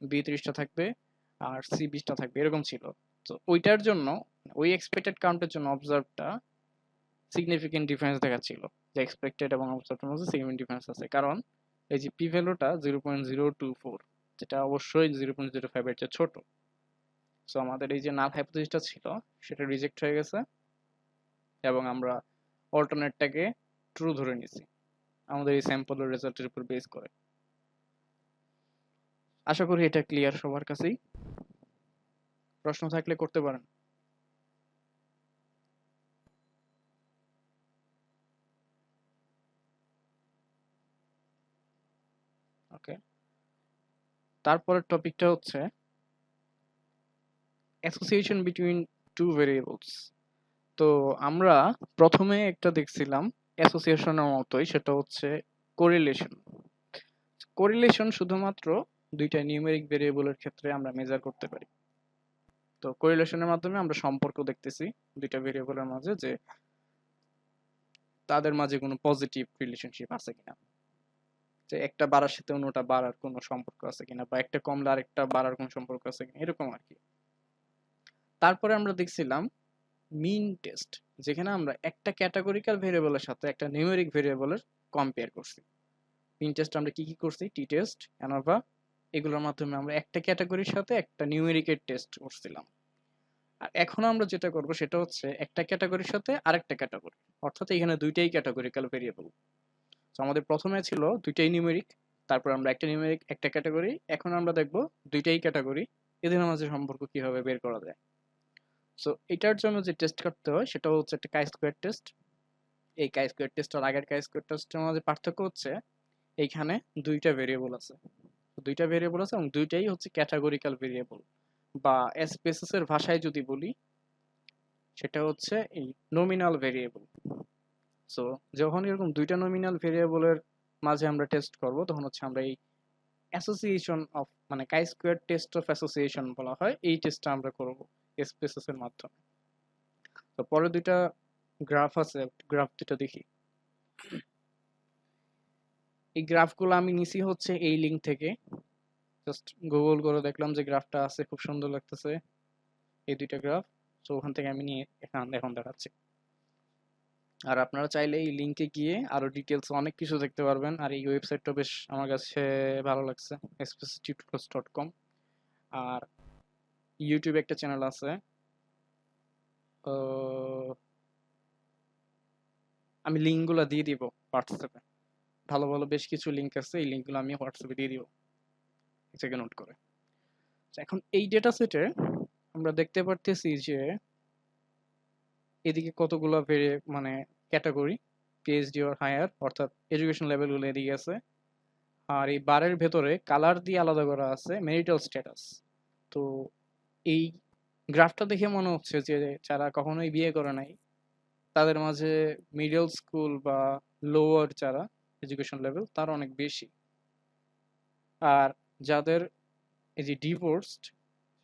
বি 30টা থাকবে, আর সি 20টা থাকবে, এরকম ছিল। তো ওইটার জন্য ওই এক্সপেক্টেড কাউন্টের জন্য অবজার্ভটা সিগনিফিকেন্ট ডিফারেন্স দেখাচ্ছিল, যে এক্সপেক্টেড এবং অবজার্ভের মধ্যে সিগনিফিকেন্ট ডিফারেন্স আছে, কারণ এই যে পি ভ্যালুটা 0.024, যেটা অবশ্যই 0.05 এর চেয়ে ছোট। সো আমাদের এই যে নাল হাইপোথিসিসটা ছিল সেটা রিজেক্ট হয়ে গেছে, এবং আমরা অল্টারনেটটাকে ট্রু ধরে নিয়েছি আমাদের এই স্যাম্পলের রেজাল্টের উপর বেস করে। আশা করি এটা ক্লিয়ার সবার কাছেই। প্রশ্ন থাকলে করতে পারেন। ওকে, তারপরের টপিকটা হচ্ছে অ্যাসোসিয়েশন বিটুইন টু ভেরিয়েবলস। তো আমরা প্রথমে একটা দেখছিলাম অ্যাসোসিয়েশনের মতোই, সেটা হচ্ছে কোরিলেশন। কোরিলেশন শুধুমাত্র দুইটা নিউমেরিক ভেরিয়েবলের ক্ষেত্রে আমরা মেজার করতে পারি। তো কোরিলেশনের মাধ্যমে আমরা সম্পর্ক দেখতেছি দুইটা ভেরিয়েবলের মাঝে, যে তাদের মাঝে কোনো পজিটিভ রিলেশনশিপ আছে কিনা, যে একটা বাড়ার সাথে অন্যটা বাড়ার কোনো সম্পর্ক আছে কিনা, বা একটা কমলে আরেকটা বাড়ার কোনো সম্পর্ক আছে কিনা, এরকম আর কি। তারপরে আমরা দেখছিলাম মিন টেস্ট, যেখানে আমরা একটা ক্যাটাগরিক্যাল ভেরিয়েবলের সাথে একটা নিউমেরিক ভেরিয়েবলের কম্পেয়ার করছি। মিন টেস্ট আমরা কি কি করছি? টি টেস্ট, অ্যানোভা, এগুলোর মাধ্যমে আমরা একটা ক্যাটাগরির সাথে একটা নিউমেরিকের টেস্ট করছিলাম। আর এখন আমরা যেটা করব সেটা হচ্ছে একটা ক্যাটাগরির সাথে আরেকটা ক্যাটাগরি, অর্থাৎ এখানে দুইটাই ক্যাটাগরিক্যাল ভেরিয়েবল। তো আমাদের প্রথমে ছিল দুইটাই নিউমেরিক, তারপর আমরা একটা নিউমেরিক একটা ক্যাটাগরি, এখন আমরা দেখব দুইটাই ক্যাটাগরি, এদের মাঝে সম্পর্ক কিভাবে বের করা যায়। সো এটার জন্য যে টেস্ট করতে হয় সেটা হচ্ছে একটা কাই স্কোয়ার টেস্ট। এই কাই স্কোয়ার টেস্ট আর আগের কাই স্কোয়ার টেস্টের মধ্যে পার্থক্য হচ্ছে এইখানে দুইটা ভেরিয়েবল আছে, দুইটা ভেরিয়েবল আছে এবং দুইটাই হচ্ছে ক্যাটাগরিক্যাল ভেরিয়েবল, বা এসপিএসএস এর ভাষায় যদি বলি সেটা হচ্ছে এই নমিনাল ভেরিয়েবল। সো যখন এরকম দুইটা নমিনাল ভেরিয়েবলের মাঝে আমরা টেস্ট করব, তখন হচ্ছে আমরা এই অ্যাসোসিয়েশন অফ মানে কাই স্কোয়ার টেস্ট অফ অ্যাসোসিয়েশন বলা হয়, এই টেস্টটা আমরা করব এসপিএসএস এর মাধ্যমে। তো পরে দুইটা গ্রাফ আছে, গ্রাফ দুটো দেখি। এই গ্রাফগুলো আমি নিছি হচ্ছে এই লিঙ্ক থেকে, জাস্ট গুগল করে দেখলাম যে গ্রাফটা আছে, খুব সুন্দর লাগতেছে এই দুইটা গ্রাফ। তো ওখান থেকে আমি নিয়ে এখন দেখাচ্ছি। আর আপনারা চাইলে এই লিঙ্কে গিয়ে আরো ডিটেলস অনেক কিছু দেখতে পারবেন। আর এই ওয়েবসাইটটা বেশ আমার কাছে ভালো লাগছে, spacetutors.com। আর ইউটিউবে একটা চ্যানেল আছে, আমি লিঙ্কগুলো দিয়ে দিব হোয়াটসঅ্যাপে। ভালো ভালো বেশ কিছু লিঙ্ক আছে, এই লিঙ্কগুলো আমি হোয়াটসঅ্যাপে দিয়ে দিব, এটাকে নোট করে। এখন এই ডেটা সেটে আমরা দেখতে পারতেছি যে এদিকে কতগুলো মানে ক্যাটাগরি, পিএইচডি অর হায়ার অর্থাৎ এডুকেশন লেভেলগুলো এদিকে আছে। আর এই বারের ভেতরে কালার দিয়ে আলাদা করা আছে ম্যারিটাল স্ট্যাটাস। তো এই গ্রাফটা দেখে মনে হচ্ছে যে যারা কখনোই বিয়ে করে নাই তাদের মাঝে মিডল স্কুল বা লোয়ার যারা এডুকেশন লেভেল তার অনেক বেশি। আর যাদের এই যে ডিভোর্সড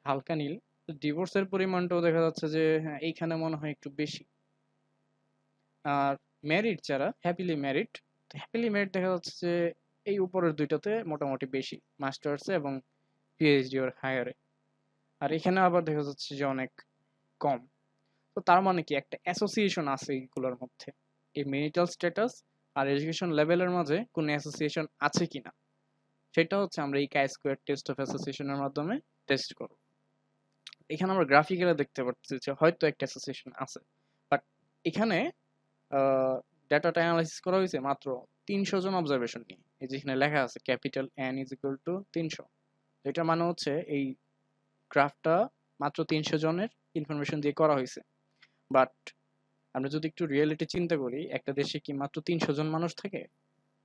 হালকা নীল, ডিভোর্সের পরিমাণটাও দেখা যাচ্ছে যে হ্যাঁ এইখানে মনে হয় একটু বেশি। আর ম্যারিড যারা হ্যাপিলি ম্যারিড দেখা যাচ্ছে যে এই উপরের দুইটাতে মোটামুটি বেশি, মাস্টার্সে এবং পিএইচডি ওর হায়ারে। আর এখানে আবার দেখা যাচ্ছে যে অনেক কম। তো তার মানে কি একটা অ্যাসোসিয়েশন আছে এইগুলোর মধ্যে, এই মেরিটাল স্ট্যাটাস আর এডুকেশন লেভেলের মাঝে কোনো অ্যাসোসিয়েশন আছে কিনা, সেটা হচ্ছে আমরা এই কাই স্কোয়ার টেস্ট অফ অ্যাসোসিয়েশনের মাধ্যমে টেস্ট করব। এখানে আমরা গ্রাফিক্যালি দেখতে পাচ্ছি যে হয়তো একটা অ্যাসোসিয়েশন আছে, বাট এখানে ডাটাটা অ্যানালাইসিস করা হয়েছে মাত্র 300 জন অবজারভেশন নিয়ে। এই যেখানে লেখা আছে capital N is equal two 300, এটা মানে হচ্ছে এই গ্রাফটা মাত্র 300 জনের ইনফরমেশন দিয়ে করা হয়েছে। বাট আমরা যদি একটু রিয়েলিটি চিন্তা করি, একটা দেশে কি মাত্র 300 জন মানুষ থাকে?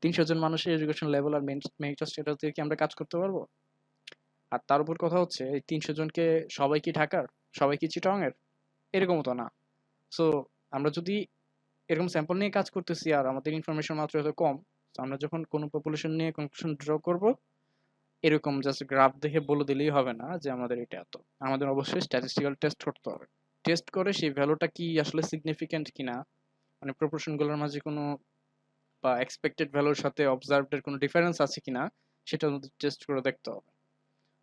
300 জন মানুষের এডুকেশন লেভেল আর মেরিটাল স্ট্যাটাস দিয়ে কি আমরা কাজ করতে পারবো? আর তার উপর কথা হচ্ছে এই 300 জনকে সবাই কি ঢাকার, সবাই কি চিটাং এর? এরকমও তো না। সো আমরা যদি এরকম স্যাম্পল নিয়ে কাজ করতেছি আর আমাদের ইনফরমেশন মাত্র এত কম, তো আমরা যখন কোনো পপুলেশন নিয়ে কনক্লুশন ড্র করব, এরকম জাস্ট গ্রাফ দেখে বলে দিলেই হবে না যে আমাদের এটা এত। আমাদের অবশ্যই স্ট্যাটিস্টিক্যাল টেস্ট করতে হবে, টেস্ট করে সেই ভ্যালুটা কি আসলে সিগনিফিক্যান্ট কিনা, মানে প্রপোর্শনগুলোর মাঝে কোনো বা এক্সপেক্টেড ভ্যালুর সাথে অবজার্ভড কোনো ডিফারেন্স আছে কিনা সেটা টেস্ট করে দেখতে হবে।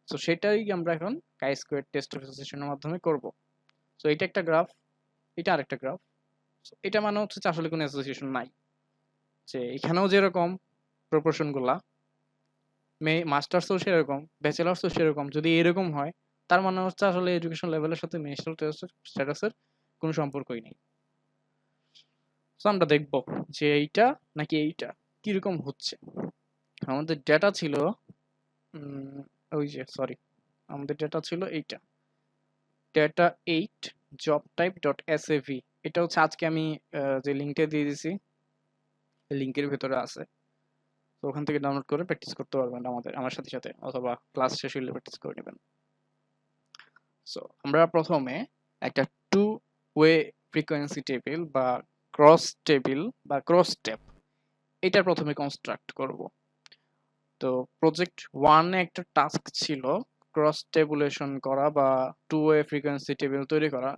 তো সেটাই আমরা এখন কাই স্কোয়ার টেস্ট অ্যাসোসিয়েশনের মাধ্যমে করব। তো এটা একটা গ্রাফ, এটা আরেকটা গ্রাফ। এটা মানে হচ্ছে যে আসলে কোনো অ্যাসোসিয়েশন নাই, যে এখানেও যেরকম প্রপোর্শন গুলা মাস্টার্সও সেরকম, ব্যাচেলার্সও সেরকম, যদি এরকম হয় তার মানে হচ্ছে আসলে এডুকেশন লেভেলের সাথে মেরিটাল স্ট্যাটাসের কোনো সম্পর্কই নেই। তো আমরা দেখব যে এইটা নাকি এইটা কিরকম হচ্ছে। আমাদের ডেটা ছিল ওই যে সরি, আমাদের ডেটা ছিল এইটা, ডেটা 8 জব টাইপ ডট এসএভি। এটা হচ্ছে আজকে আমি যে লিঙ্কটা দিয়ে দিছি লিঙ্কের ভেতরে আছে, তো ওখান থেকে ডাউনলোড করে প্র্যাকটিস করতে পারবেন আমার সাথে সাথে, অথবা ক্লাস শেষ হলে প্র্যাকটিস করে নেবেন। সো আমরা প্রথমে একটা টু ওয়ে ফ্রিকোয়েন্সি টেবিল বা ক্রস স্টেপ এটা প্রথমে কনস্ট্রাক্ট করব। তো প্রজেক্ট 1 এ একটা টাস্ক ছিল ক্রস টেবুলেশন করা বা টু ওয়ে ফ্রিকোয়েন্সি টেবিল তৈরি করা।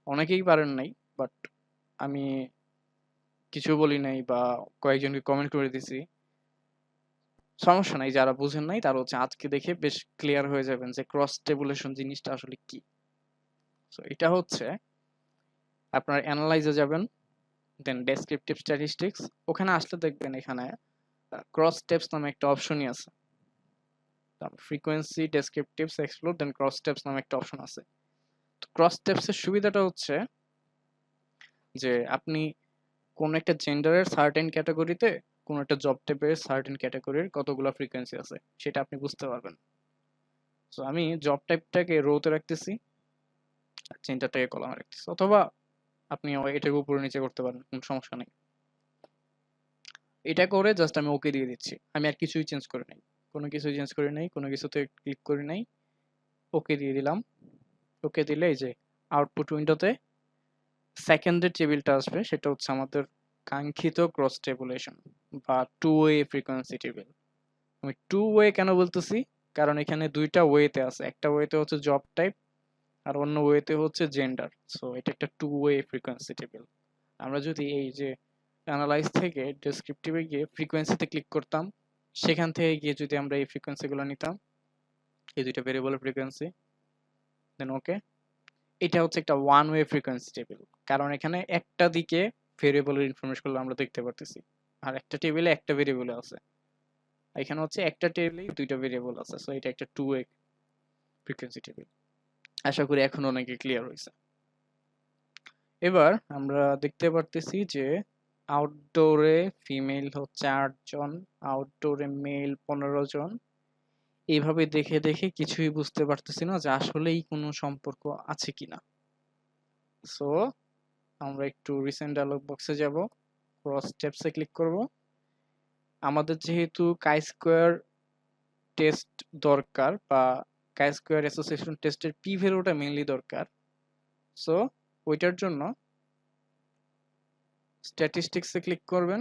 অনেকেই পারেন নাই, বাট আমি কিছু বলি নাই বা কয়েকজনকে কমেন্ট করে দিছি, সমস্যা নাই। যারা বুঝেন নাই তারা হচ্ছে আজকে দেখে বেশ ক্লিয়ার হয়ে যাবেন যে ক্রস টেবুলেশন জিনিসটা আসলে কি। সো এটা হচ্ছে আপনার অ্যানালাইজে যাবেন, দেন ডেসক্রিপটিভ স্ট্যাটিস্টিক্স, ওখানে আসলে দেখবেন এখানে ক্রস স্টেপস নামে একটা অপশনই আছে। Frequency descriptives explore then crosstabs নামে একটা অপশন আছে। তো ক্রস স্টেপসের সুবিধাটা হচ্ছে যে আপনি কোন একটা জেন্ডারের সার্টেন ক্যাটাগরিতে কোন একটা জব টাইপের সার্টেন ক্যাটাগরির কতগুলো ফ্রিকোয়েন্সি আছে সেটা আপনি বুঝতে পারবেন। সো আমি জব টাইপটাকে রোতে রাখতেছি, জেন্ডারটাকে কলামে রাখতেছি, অথবা আপনি এটাকে উপরে নিচে করতে পারেন, কোনো সমস্যা নেই। এটা করে জাস্ট আমি ওকে দিয়ে দিচ্ছি, আমি আর কিছুই চেঞ্জ করি নাই, কোনো কিছুই চেঞ্জ করি নাই, কোনো কিছুতে ক্লিক করি নাই, ওকে দিয়ে দিলাম। ওকে দিলে এই যে আউটপুট উইন্ডোতে সেকেন্ডের টেবিলটা আসবে, সেটা হচ্ছে আমাদের কাঙ্ক্ষিত ক্রস টেবুলেশন বা টু ওয়ে ফ্রিকোয়েন্সি টেবিল। আমি টু ওয়ে কেন বলতেছি, কারণ এখানে দুইটা ওয়েতে আছে, একটা ওয়েতে হচ্ছে জব টাইপ আর অন্য ওয়েতে হচ্ছে জেন্ডার। সো এটা একটা টু ওয়ে ফ্রিকোয়েন্সি টেবিল। আমরা যদি এই যে অ্যানালাইজ থেকে ডেসক্রিপটিভে গিয়ে ফ্রিকোয়েন্সিতে ক্লিক করতাম, সেখান থেকে গিয়ে যদি আমরা এই ফ্রিকোয়েন্সিগুলো নিতাম, এই দুইটা ভেরিয়েবলের ফ্রিকোয়েন্সি, দেন ওকে, এটা হচ্ছে একটা ওয়ান ওয়ে ফ্রিকোয়েন্সি টেবিল, কারণ এখানে একটা দিকে ভেরিয়েবলের ইনফরমেশনগুলো আমরা দেখতে পারতেছি, আর একটা টেবিলে একটা ভেরিয়েবল আছে। এখানে হচ্ছে একটা টেবিলেই দুইটা ভেরিয়েবল আছে, সো এটা একটা টু ওয়ে ফ্রিকোয়েন্সি টেবিল। আশা করি এখন অনেকে ক্লিয়ার হয়েছে। এবার আমরা দেখতে পারতেছি যে আউটডোরে ফিমেল হচ্ছে 8 জন, আউটডোরে মেল 15 জন। এইভাবে দেখে দেখে কিছুই বুঝতে পারতেছি না যে আসলেই কোনো সম্পর্ক আছে কিনা। সো আমরা একটু রিসেন্ট ডায়লগ বক্সে যাব, ক্রস স্টেপসে ক্লিক করব। আমাদের যেহেতু কাই স্কোয়ার টেস্ট দরকার বা কাই স্কোয়ার অ্যাসোসিয়েশন টেস্টের পি ভ্যালুটা মেইনলি দরকার, সো ওইটার জন্য স্ট্যাটিস্টিক্সে ক্লিক করবেন।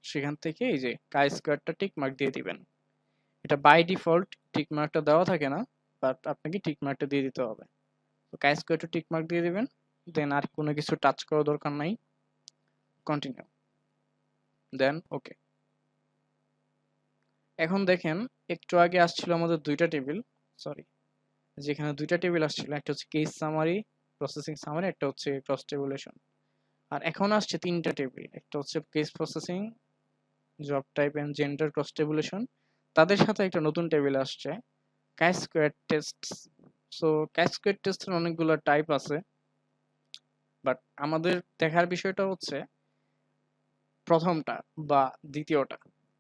সেখান থেকে এই যে কাই স্কোয়ারটা টিক মার্ক দিয়ে দিবেন। এটা বাই ডিফল্ট টিক মার্কটা দেওয়া থাকে না, বাট আপনাকে টিক মার্কটা দিয়ে দিতে হবে। তো কাই স্কোয়ারটা টিক মার্ক দিয়ে দিবেন, দেন আর কোনো কিছু টাচ করার দরকার নাই, কন্টিনিউ, দেন ওকে। এখন দেখেন একটু আগে আসছিল আমাদের দুইটা টেবিল, সরি, যেখানে দুইটা টেবিল আসছিল, একটা হচ্ছে কেস সামারি, প্রসেসিং সামারি, একটা হচ্ছে ক্রস টেবুলেশন। আর এখন আসছে তিনটা টেবিল, একটা হচ্ছে case processing, job type and gender, cross tabulation. তাদের সাথে একটা নতুন টেবিল আসছে chi square test. So chi square টেস্টের অনেকগুলো টাইপ আছে, বাট আমাদের দেখার বিষয়টা হচ্ছে প্রথমটা বা দ্বিতীয়টা।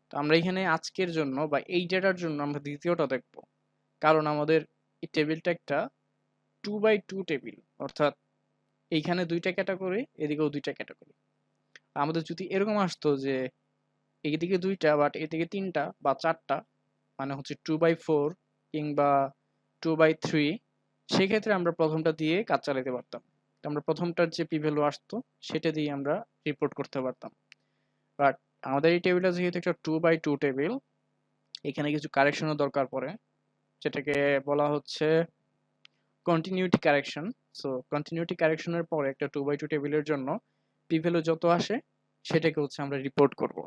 তো আমরা এখানে আজকের জন্য বা এই ডেটার জন্য আমরা দ্বিতীয়টা দেখব, কারণ আমাদের এই টেবিলটা একটা 2x2 টেবিল, অর্থাৎ এইখানে দুইটা ক্যাটাগরি, এদিকেও দুইটা ক্যাটাগরি। আমাদের যদি এরকম আসতো যে এইদিকে দুইটা বাট এদিকে তিনটা বা চারটা, মানে হচ্ছে 2x4 কিংবা 2x3, সেক্ষেত্রে আমরা প্রথমটা দিয়ে কাজ চালাতে পারতাম। আমরা প্রথমটার যে পি ভ্যালু আসতো সেটা দিয়ে আমরা রিপোর্ট করতে পারতাম। বাট আমাদের এই টেবিলটা যেহেতু একটা 2x2 টেবিল, এখানে কিছু কারেকশনের দরকার পড়ে, যেটাকে বলা হচ্ছে কন্টিনিউটি কারেকশন। সো কন্টিনিউটি কারেকশনের পরে একটা 2x2 টেবিলের জন্য পি ভ্যালু যত আসে সেটাকে হচ্ছে আমরা রিপোর্ট করব।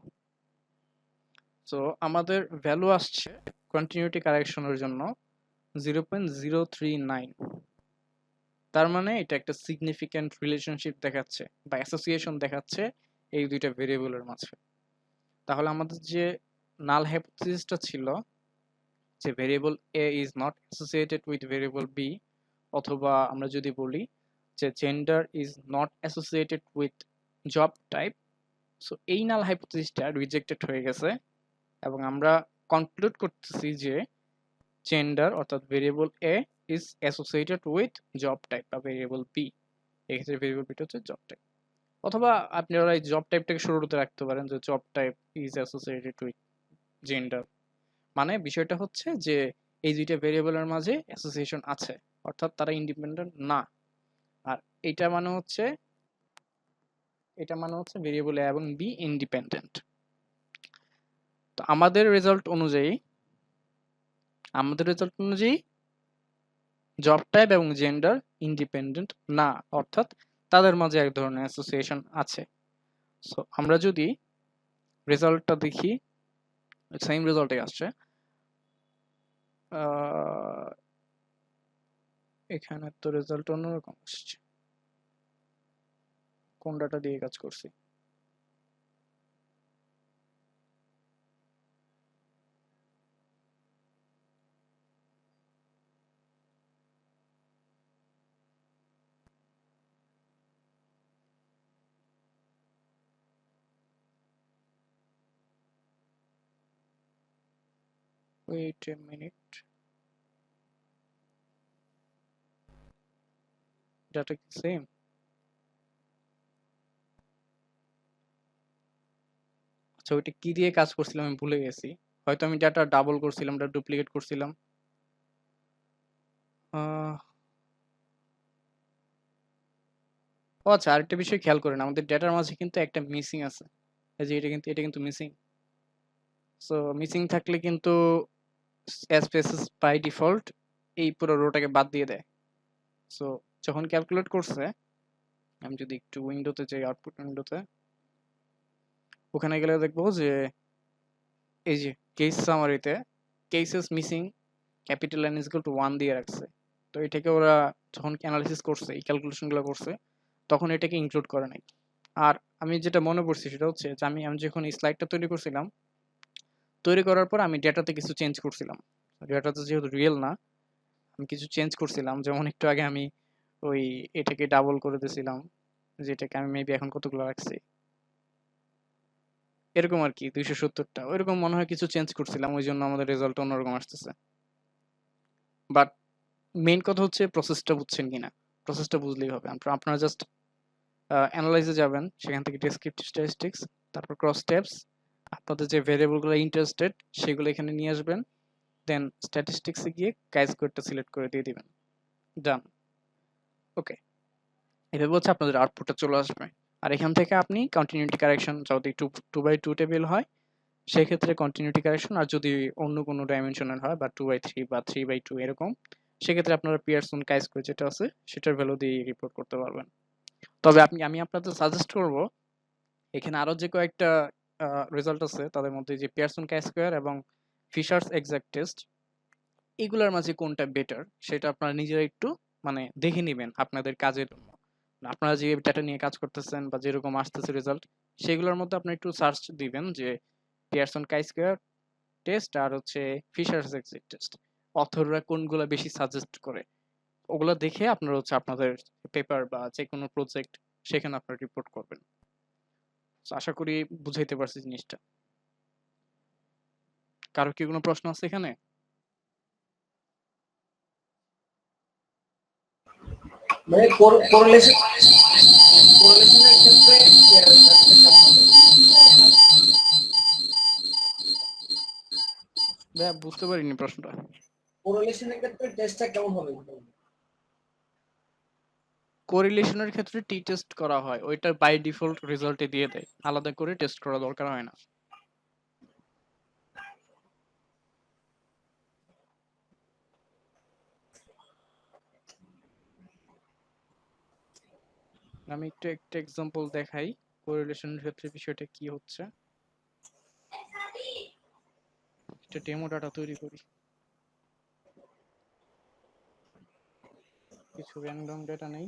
সো আমাদের ভ্যালু আসছে কন্টিনিউটি কারেকশনের জন্য 0.039। তার মানে এটা একটা সিগনিফিক্যান্ট রিলেশনশিপ দেখাচ্ছে বা অ্যাসোসিয়েশন দেখাচ্ছে এই দুইটা ভেরিয়েবলের মাঝে। তাহলে আমাদের যে নাল হাইপোথিসিসটা ছিল যে variable A is not associated with variable B, অথবা আমরা যদি বলি যে gender is not associated with job type, so এই নাল হাইপোথিসিসটা রিজেক্টেড হয়ে গেছে এবং আমরা কনক্লুড করতেছি যে জেন্ডার অর্থাৎ variable A is associated with job type বা ভেরিয়েবল বি। এক্ষেত্রে ভেরিয়েবল বিটা হচ্ছে জব টাইপ, অথবা আপনারা এই জব টাইপটাকে শুরুতে রাখতে পারেন যে job type is associated with gender. মানে বিষয়টা হচ্ছে যে এই দুইটা ভেরিয়েবলের মাঝে অ্যাসোসিয়েশন আছে, অর্থাৎ তারা ইন্ডিপেন্ডেন্ট না। আর এটা মানে হচ্ছে ভেরিয়েবল এ এবং বি ইন্ডিপেন্ডেন্ট। তো আমাদের রেজাল্ট অনুযায়ী জব টাইপ এবং জেন্ডার ইন্ডিপেন্ডেন্ট না, অর্থাৎ তাদের মাঝে এক ধরনের অ্যাসোসিয়েশন আছে। সো আমরা যদি রেজাল্টটা দেখি, সেম রেজাল্টে আসছে। এখানে তো রেজাল্ট অন্যরকম আসছে, কোন ডাটা দিয়ে কাজ করছি। ওয়েট এ মিনিট, ডাটা কি সেম? আচ্ছা, ওইটা কি দিয়ে কাজ করছিলাম আমি ভুলে গেছি। হয়তো আমি ডাটা ডাবল করছিলাম, ডাটা ডুপ্লিকেট করছিলাম। ও আচ্ছা, আরেকটা বিষয় খেয়াল করেন, আমাদের ডেটার মাঝে কিন্তু একটা মিসিং আছে। এই যে এটা কিন্তু মিসিং। সো মিসিং থাকলে কিন্তু স্পেসিস বাই ডিফল্ট এই পুরো রোটাকে বাদ দিয়ে দেয়। সো যখন ক্যালকুলেট করছে, আমি যদি একটু উইন্ডোতে যাই, আউটপুট উইন্ডোতে, ওখানে গেলে দেখবো যে এই যে কেস সামারিতে cases missing capital N is equal to 1 দিয়ে রাখছে। তো এটাকে ওরা যখন অ্যানালাইসিস করছে, এই ক্যালকুলেশনগুলো করছে, তখন এটাকে ইনক্লুড করে নাই। আর আমি যেটা মনে পড়ছি সেটা হচ্ছে যে আমি আমি যখন এই স্লাইডটা তৈরি করছিলাম, তৈরি করার পর আমি ডেটাতে কিছু চেঞ্জ করছিলাম। ডেটাতে যেহেতু রিয়েল না, আমি কিছু চেঞ্জ করছিলাম। যেমন একটু আগে আমি ওই এটাকে ডাবল করে দিয়েছিলাম, যেটাকে আমি মেবি এখন কতগুলো রাখছি, এরকম আর কি 270টা, ওইরকম মনে হয় কিছু চেঞ্জ করছিলাম, ওই জন্য আমাদের রেজাল্ট অন্যরকম আসতেছে। বাট মেইন কথা হচ্ছে প্রসেসটা বুঝছেন কিনা। প্রসেসটা বুঝলেই হবে। আপনারা জাস্ট অ্যানালাইজে যাবেন, সেখান থেকে ডেসক্রিপটিভ স্ট্যাটিস্টিক্স, তারপর ক্রস স্টেপস, আপনাদের যে ভেরিয়েবলগুলো ইন্টারেস্টেড সেগুলো এখানে নিয়ে আসবেন, দেন স্ট্যাটিস্টিক্সে গিয়ে কাজ কোডটা সিলেক্ট করে দিয়ে দিবেন, ডান। ওকে, এভাবে হচ্ছে আপনাদের আউটপুটটা চলে আসবে। আর এখান থেকে আপনি কন্টিনিউটি কারেকশন, যদি 2x2 টেবিল হয় সেক্ষেত্রে কন্টিনিউটি কারেকশন, আর যদি অন্য কোনো ডাইমেনশনের হয় বা 2x3 বা 3x2 এরকম, সেক্ষেত্রে আপনারা পিয়ারসন কাজ করে যেটা আছে সেটার ভ্যালু দিয়ে রিপোর্ট করতে পারবেন। তবে আমি আপনাদের সাজেস্ট করব, এখানে আরো যে কয়েকটা রেজাল্ট আছে তাদের মধ্যে যে পিয়ারসন কাই স্কয়ার এবং ফিশারস এক্সাক্ট টেস্ট, এগুলোর মাঝে কোনটা বেটার সেটা আপনারা নিজেরা একটু মানে দেখে নেবেন আপনাদের কাজের জন্য। আপনারা যে ডেটা নিয়ে কাজ করতেছেন বা যেরকম আসতেছে রেজাল্ট, সেগুলোর মধ্যে আপনি একটু সার্চ দিবেন যে পিয়ারসন কাই স্কয়ার টেস্ট আর হচ্ছে ফিশারস এক্সাক্ট টেস্ট, অথররা কোনগুলো বেশি সাজেস্ট করে, ওগুলো দেখে আপনারা হচ্ছে আপনাদের পেপার বা যে কোনো প্রজেক্ট সেখানে আপনারা রিপোর্ট করবেন। So, আশা করি বুঝাইতে পারছি জিনিসটা। কারো কি কোনো প্রশ্ন আছে এখানে? মানে কোরিলেশনের ক্ষেত্রে কেমন হবে? ভাইয়া বুঝতে পারিনি প্রশ্নটা। কোরিলেশনের ক্ষেত্রে টেস্টটা কেমন হবে? কোরিলেশনের ক্ষেত্রে টি টেস্ট করা হয়, ওইটা বাই ডিফল্ট রেজাল্টে দিয়ে দেয়, আলাদা করে টেস্ট করা দরকার হয় না। আমি একটু একটা এক্সাম্পল দেখাই কোরিলেশনের ক্ষেত্রে বিষয়টা কি হচ্ছে। একটা ডেমো ডাটা তৈরি করি, কিছু র্যান্ডম ডেটা নেই।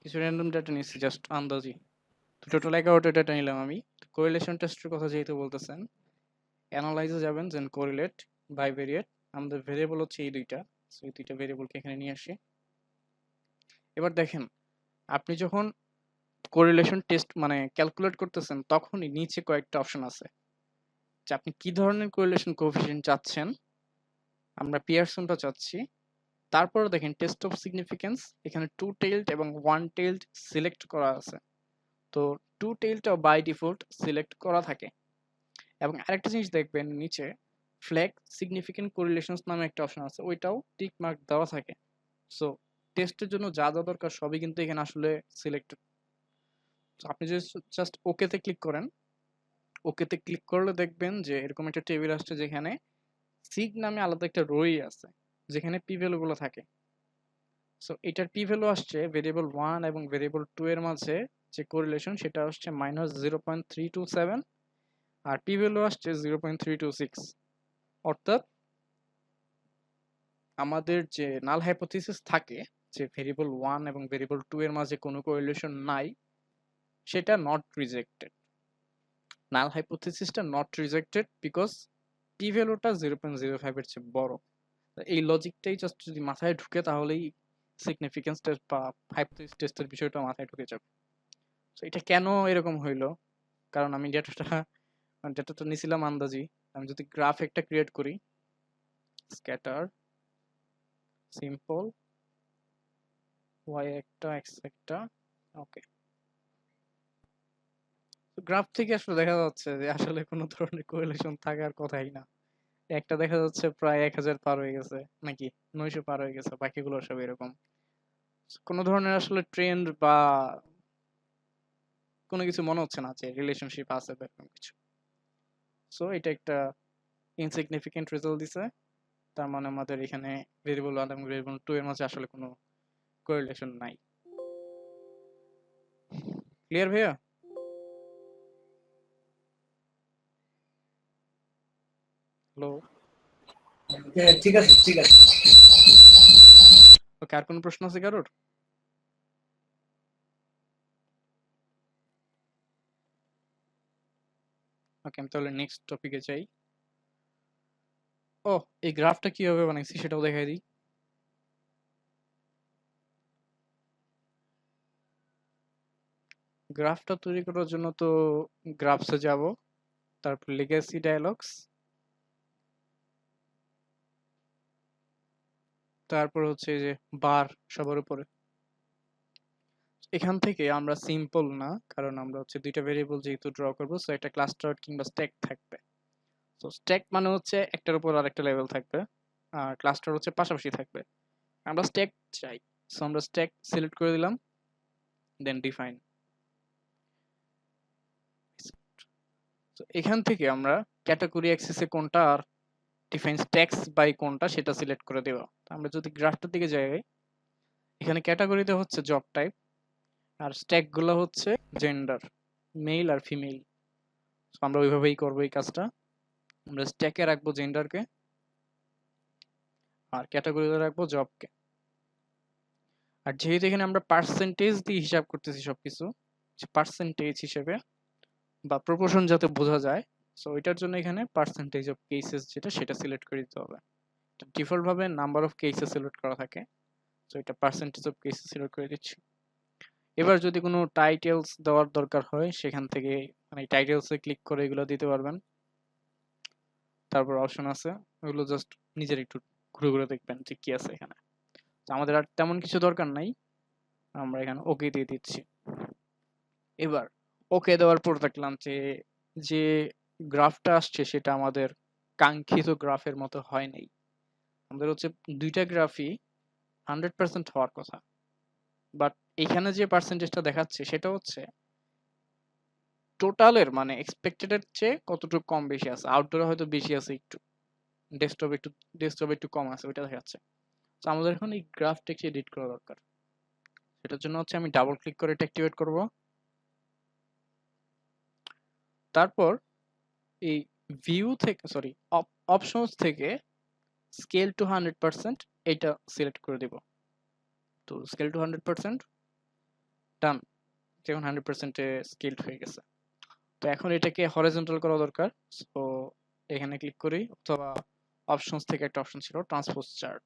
কিছু র্যান্ডম ডেটা নিচ্ছি জাস্ট আন্দাজি, তো টোটাল 11টা ডেটা নিলাম আমি। কোরিলেশন টেস্টের কথা যেহেতু বলতেছেন, অ্যানালাইজে যাবেন, দেন কোরিলেট, বাইভেরিয়েট, আমাদের ভেরিয়েবল হচ্ছে এই দুইটা, সো এই দুইটা ভেরিয়েবলকে এখানে নিয়ে আসি। এবার দেখেন, আপনি যখন কোরিলেশন টেস্ট মানে ক্যালকুলেট করতেছেন, তখনই নিচে কয়েকটা অপশন আছে যে আপনি কি ধরনের কোরিলেশন কোএফিসিয়েন্ট চাচ্ছেন। আমরা পিয়ারসনটা চাচ্ছি। তারপরে দেখেন টেস্ট অফ সিগনিফিকেন্স, এখানে টু টেইলড এবং ওয়ান টেইলড সিলেক্ট করা আছে। তো টু টেইলটা বাই ডিফল্ট সিলেক্ট করা থাকে। এবং আরেকটা জিনিস দেখবেন নিচে ফ্ল্যাগ সিগনিফিকেন্ট কোরিলেশনস নামে একটা অপশন আছে, ওইটাও টিক মার্ক দেওয়া থাকে। সো টেস্টের জন্য যা যা দরকার সবই কিন্তু এখানে আসলে সিলেক্টেড। আপনি যদি জাস্ট ওকেতে ক্লিক করেন, ওকেতে ক্লিক করলে দেখবেন যে এরকম একটা টেবিল আসছে যেখানে সিগ নামে আলাদা একটা রোই আছে যেখানে পি ভ্যালু গুলো থাকে। সো এটার পি ভ্যালু আসছে ভেরিয়েবল 1 এবং ভেরিয়েবল 2 এর মাঝে যে কোরিলেশন সেটা আসছে -0.327, আর পি ভ্যালু আসছে 0.326। অর্থাৎ আমাদের যে নাল হাইপোথিসিস থাকে যে ভেরিয়েবল 1 এবং ভেরিয়েবল 2 এর মাঝে কোনো কোরিলেশন নাই, সেটা নট রিজেক্টেড। নাল হাইপোথিসিসটা নট রিজেক্টেড বিকজ পি ভ্যালুটা 0.05 এর চেয়ে বড়। এই লজিকটাই জাস্ট যদি মাথায় ঢুকে তাহলেই সিগনিফিকেন্স টেস্ট বা হাইপোথিসিস টেস্টের বিষয়টা মাথায় ঢুকে যাবে। তো এটা কেন এরকম হইলো, কারণ আমি ডেটাটা নিছিলাম আন্দাজি। আমি যদি গ্রাফ একটা ক্রিয়েট করি, স্ক্যাটার, সিম্পল, ওয়াই একটা, এক্স একটা, ওকে, গ্রাফ থেকে আসলে দেখা যাচ্ছে যে আসলে কোনো ধরনের কোরিলেশন থাকার কথাই না। একটা দেখা যাচ্ছে প্রায় 1000 পার হয়ে গেছে, নাকি 900 পার হয়ে গেছে, বাকিগুলো সব এরকম। কোনো ধরনের আসলে ট্রেন্ড বা কোনো কিছু মনে হচ্ছে না যে রিলেশনশিপ আছে বা এরকম কিছু। সো এটা একটা ইনসিগনিফিকেন্ট রেজাল্ট দিছে। তার মানে আমাদের এখানে ভেরিয়েবল 1 এবং ভেরিয়েবল 2 এর মাঝে আসলে কোনো কোরিলেশন নাই। ক্লিয়ার ভাইয়া? হ্যালো? হ্যাঁ, ঠিক আছে, ঠিক আছে। ওকে, আর কোনো প্রশ্ন আছে কারোর? ওকে, আমি তাহলে নেক্সট টপিকে যাই। ও, এই গ্রাফটা কিভাবে বানাইছি সেটাও দেখাই দিই। গ্রাফটা তৈরি করার জন্য তো গ্রাফসে যাব, তারপর লেগেসি ডায়ালগস, তারপর হচ্ছে যে বার সবার উপরে। এখান থেকে আমরা সিম্পল না, কারণ আমরা হচ্ছে দুইটা ভেরিয়েবল যেহেতু ড্র করবো, সো একটা ক্লাস্টার কিংবা স্ট্যাক থাকবে। তো স্ট্যাক মানে হচ্ছে একটার উপর আরেকটা লেভেল থাকবে, আর ক্লাস্টার হচ্ছে পাশাপাশি থাকবে। আমরা স্ট্যাক চাই, সো আমরা স্ট্যাক সিলেক্ট করে দিলাম, দেন ডিফাইন। তো এখান থেকে আমরা ক্যাটাগরি অ্যাক্সেসে কোনটা আর ডিফাইন স্ট্যাক্স বাই কোনটা সেটা সিলেক্ট করে দেব। আমরা যদি গ্রাফটার দিকে যাই, এখানে ক্যাটাগরিতে হচ্ছে জব টাইপ, আর স্ট্যাক গুলো হচ্ছে জেন্ডার, মেল আর ফিমেল। আমরা ওইভাবেই করবো এই কাজটা। আমরা স্ট্যাকে রাখবো জেন্ডারকে, আর ক্যাটাগরিতে রাখবো জবকে। আর যেহেতু এখানে আমরা পার্সেন্টেজ দিয়ে হিসাব করতেছি সবকিছু, পার্সেন্টেজ হিসেবে বা প্রপোর্শন যাতে বোঝা যায়, সো এটার জন্য এখানে পার্সেন্টেজ অফ কেসেস যেটা সেটা সিলেক্ট করে দিতে হবে। ডিফল্ট ভাবে নাম্বার অফ কেসেস সিলেক্ট করা থাকে, সো এটা পার্সেন্টেজ অফ কেসেস সিলেক্ট করে দিচ্ছি। এবার যদি কোনো টাইটেলস দেওয়ার দরকার হয়, সেখান থেকে মানে টাইটেলসে ক্লিক করে এগুলো দিতে পারবেন। তারপর অপশন আছে, ওগুলো জাস্ট নিজের একটু ঘুরে ঘুরে দেখবেন যে কি আছে এখানে। তো আমাদের আর তেমন কিছু দরকার নাই, আমরা এখানে ওকে দিয়ে দিচ্ছি। এবার ওকে দেওয়ার পর দেখলাম যে যে গ্রাফটা আসছে সেটা আমাদের কাঙ্ক্ষিত গ্রাফের মতো হয় নাই। আমাদের হচ্ছে দুইটা গ্রাফই 100% হওয়ার কথা, বাট এখানে যে পার্সেন্টেজটা দেখাচ্ছে সেটা হচ্ছে টোটালের মানে এক্সপেক্টেড এর চেয়ে কতটুকু কম বেশি আছে। আউটডোরে হয়তো বেশি আছে একটু, ডেস্কটপে একটু কম আছে, ওইটা দেখাচ্ছে। তো আমাদের এখন এই গ্রাফটাকে এডিট করা দরকার। সেটার জন্য হচ্ছে আমি ডাবল ক্লিক করে এটা অ্যাক্টিভেট করব। তারপর এই ভিউ থেকে সরি অপশনস থেকে স্কেল টু 100% এটা সিলেক্ট করে দিব। তো স্কেল টু 100% ডান, এখন 100% এ স্কেলড হয়ে গেছে। তো এখন এটাকে হরিজন্টাল করা দরকার। সো এখানে ক্লিক করি, অথবা অপশনস থেকে একটা অপশন ছিল ট্রান্সপোজ চার্ট,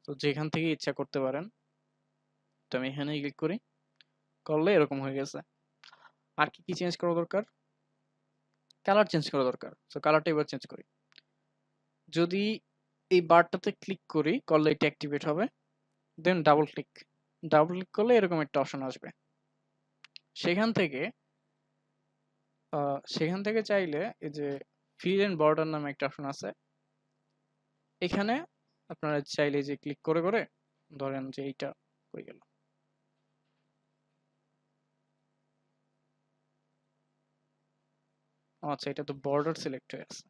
তো যেখান থেকে ইচ্ছা করতে পারেন। তো আমি এখানেই ক্লিক করি, করলে এরকম হয়ে গেছে। আর কি কি চেঞ্জ করা দরকার? কালার চেঞ্জ করা দরকার। সো কালারটা এবার চেঞ্জ করি। যদি এই বারটাতে ক্লিক করি, করলে এটা অ্যাক্টিভেট হবে, দেন ডাবল ক্লিক করলে এরকম একটা অপশন আসবে। সেখান থেকে চাইলে এই যে ফিল এন্ড বর্ডার নামে একটা অপশন আছে, এখানে আপনারা চাইলে যে ক্লিক করে করে ধরেন যে এইটা হয়ে গেল। আচ্ছা, এটা তো বর্ডার সিলেক্ট হয়ে আছে।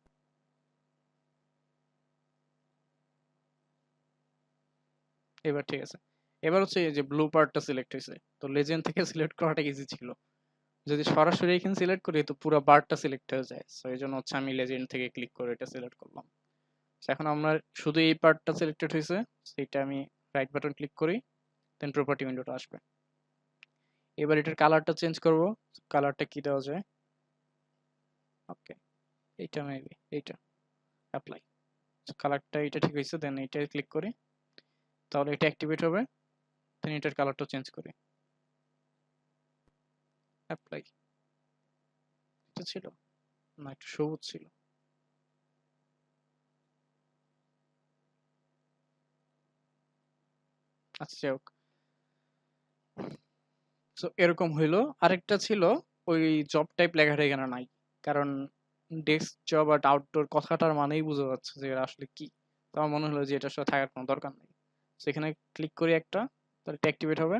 এবার ঠিক আছে। এবার হচ্ছে এই যে ব্লু পার্টটা সিলেক্ট হয়েছে, তো লেজেন্ড থেকে সিলেক্ট করাটা ইজি ছিল। যদি সরাসরি এখানে সিলেক্ট করি তো পুরো বারটা সিলেক্ট হয়ে যায়, সো এই জন্য হচ্ছে আমি লেজেন্ড থেকে ক্লিক করে এটা সিলেক্ট করলাম। এখন আমরা শুধু এই পার্টটা সিলেক্টেড হয়েছে, সেটা আমি রাইট বাটন ক্লিক করি, দেন প্রপার্টি উইন্ডোটা আসবে। এবার এটার কালারটা চেঞ্জ করব। কালারটা কি দেওয়া যায়? ওকে, এইটা মেবি এইটা অ্যাপ্লাই। কালারটা এটা ঠিক হয়েছে, দেন এটা ক্লিক করি, তাহলে এটা অ্যাক্টিভেট হবে। দেন এটার কালারটা চেঞ্জ করি, অ্যাপ্লাই। এটা ছিল না, একটু সবুজ ছিল। আচ্ছা, যাই হোক। সো এরকম হইলো। আরেকটা ছিল, ওই জব টাইপ লেখাটা এখানে নাই, কারণ ডেস্ক জব আর আউটডোর কথাটার মানেই বোঝা যাচ্ছে যে এটা আসলে কি। তো আমার মনে হলো যে এটার সাথে থাকার কোনো দরকার নেই। সেখানে ক্লিক করি একটা, তাহলে এটা অ্যাক্টিভেট হবে,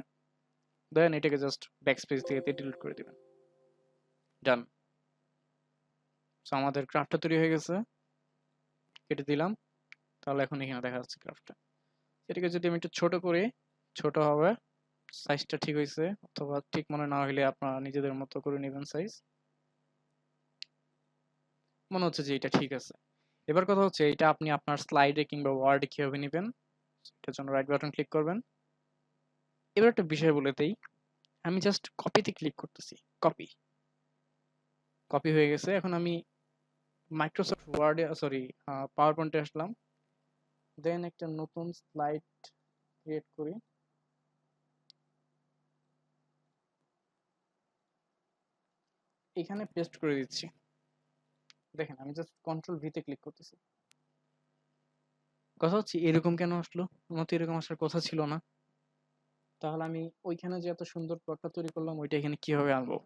দেন এটাকে জাস্ট ব্যাকস্পেস দিয়ে ডিলিট করে দিবেন। ডান। সো আমাদের ক্রাফটটা তৈরি হয়ে গেছে, কেটে দিলাম। তাহলে এখন এখানে দেখা যাচ্ছে গ্রাফটা। এটাকে যদি আমি একটু ছোট করি, ছোট হবে, সাইজটা ঠিক হয়েছে, অথবা ঠিক মনে না হইলে আপনারা নিজেদের মতো করে নেবেন সাইজ। মনে হচ্ছে যে এটা ঠিক আছে। এবার কথা হচ্ছে এটা আপনি আপনার স্লাইডে কিংবা ওয়ার্ডে কিভাবে নেবেন, এটার জন্য রাইট বাটন ক্লিক করবেন। এবার একটা বিষয় বলে দেই, আমি জাস্ট কপিতে ক্লিক করতেছি, কপি কপি হয়ে গেছে। এখন আমি মাইক্রোসফট ওয়ার্ডে সরি পাওয়ার পয়েন্টে আসলাম, দেন একটা নতুন স্লাইড ক্রিয়েট করি। এখানে পেস্ট করে দিচ্ছি। দেখেন আমি জাস্ট কন্ট্রোল ভিতে ক্লিক করতেছি। কথা হচ্ছে এরকম কেন আসলো, আমার তো এরকম আসার কথা ছিল না। তাহলে আমি ওইখানে যে এত সুন্দর প্লটটা তৈরি করলাম ওইটা এখানে কিভাবে আনবো?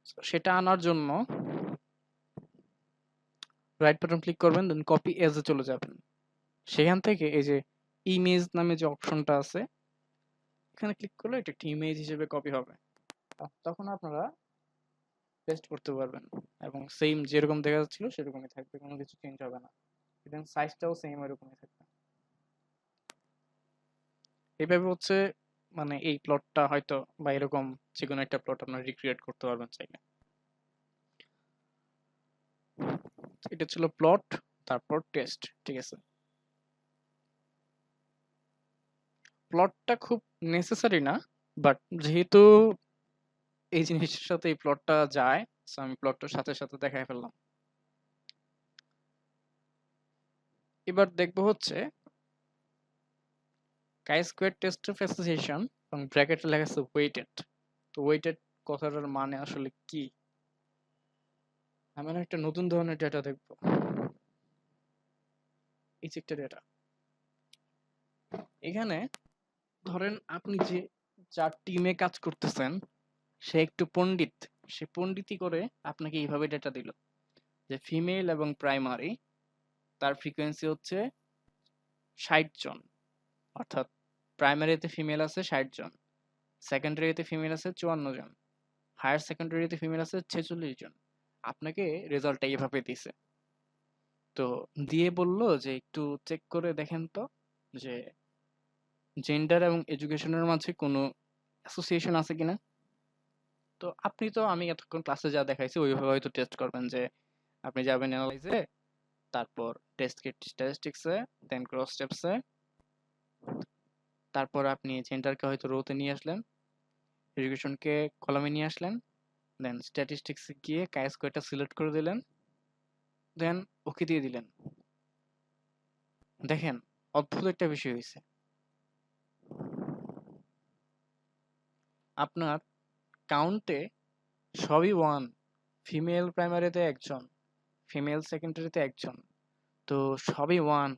So, সেটা আনার জন্য রাইট বাটন ক্লিক করবেন, দেন কপি এজে চলে যাবেন। সেখান থেকে এই যে ইমেজ নামে যে অপশনটা আছে, এখানে ক্লিক করলে এটা একটি ইমেজ হিসেবে কপি হবে। তখন আপনারা পেস্ট করতে পারবেন এবং সেম যেরকম দেখা যাচ্ছিল সেরকমই থাকবে, কোনো কিছু চেঞ্জ হবে না। দেন সাইজটাও সেম এরকমই থাকবে। এইভাবে হচ্ছে মানে এই প্লটটা হয়তো বা এরকম যে কোনো একটা প্লট আপনারা রিক্রিয়েট করতে পারবেন চাইলে। এটা ছিল প্লট, তারপর টেস্ট, ঠিক আছে। প্লটটা খুব নেসেসারি না, বাট যেহেতু এই জিনিসটার সাথে এই প্লটটা যায়, সো আমি প্লটটার সাথে সাথে দেখাই ফেললাম। এবার দেখবো হচ্ছে কাই স্কোয়ার টেস্ট অফ অ্যাসোসিয়েশন এবং ব্র্যাকেটে লেখা আছে ওয়েটেড। তো ওয়েটেড কথাটার মানে আসলে কি? আমরা একটা নতুন ধরনের ডেটা দেখবো, এই যে একটা ডেটা। এখানে ধরেন আপনি যে যার টিমে কাজ করতেছেন সে একটু পণ্ডিত, সে পণ্ডিতি করে আপনাকে এইভাবে ডেটা দিল যে ফিমেল এবং প্রাইমারি তার ফ্রিকোয়েন্সি হচ্ছে 60 জন, অর্থাৎ প্রাইমারিতে ফিমেল আছে 60 জন, সেকেন্ডারিতে ফিমেল আছে 54 জন, হায়ার সেকেন্ডারিতে ফিমেল আছে 46 জন। আপনাকে রেজাল্টটা এইভাবে দিছে। তো দিয়ে বলল যে একটু চেক করে দেখেন তো যে জেন্ডার এবং এডুকেশনের মাঝে কোনো অ্যাসোসিয়েশন আছে কিনা। তো আপনি তো আমি এতক্ষণ ক্লাসে যা দেখাইছি ওইভাবে হয়তো টেস্ট করবেন যে আপনি যাবেন অ্যানালাইজে, তারপর টেস্ট কিট স্ট্যাটিস্টিক্সে, দেন ক্রস স্টেপসে, তারপর আপনি জেন্ডারকে হয়তো রোতে নিয়ে আসলেন, এডুকেশনকে কলামে নিয়ে আসলেন, দেন স্ট্যাটিস্টিক্সে গিয়ে কাই স্কোয়ারটা সিলেক্ট করে দিলেন, দেন ওকে দিয়ে দিলেন। দেখেন অদ্ভুত একটা বিষয় হয়েছে, আপনার কাউন্টে সবই ওয়ান, ফিমেল প্রাইমারিতে একজন, ফিমেল সেকেন্ডারিতে একজন, তো সবই ওয়ান।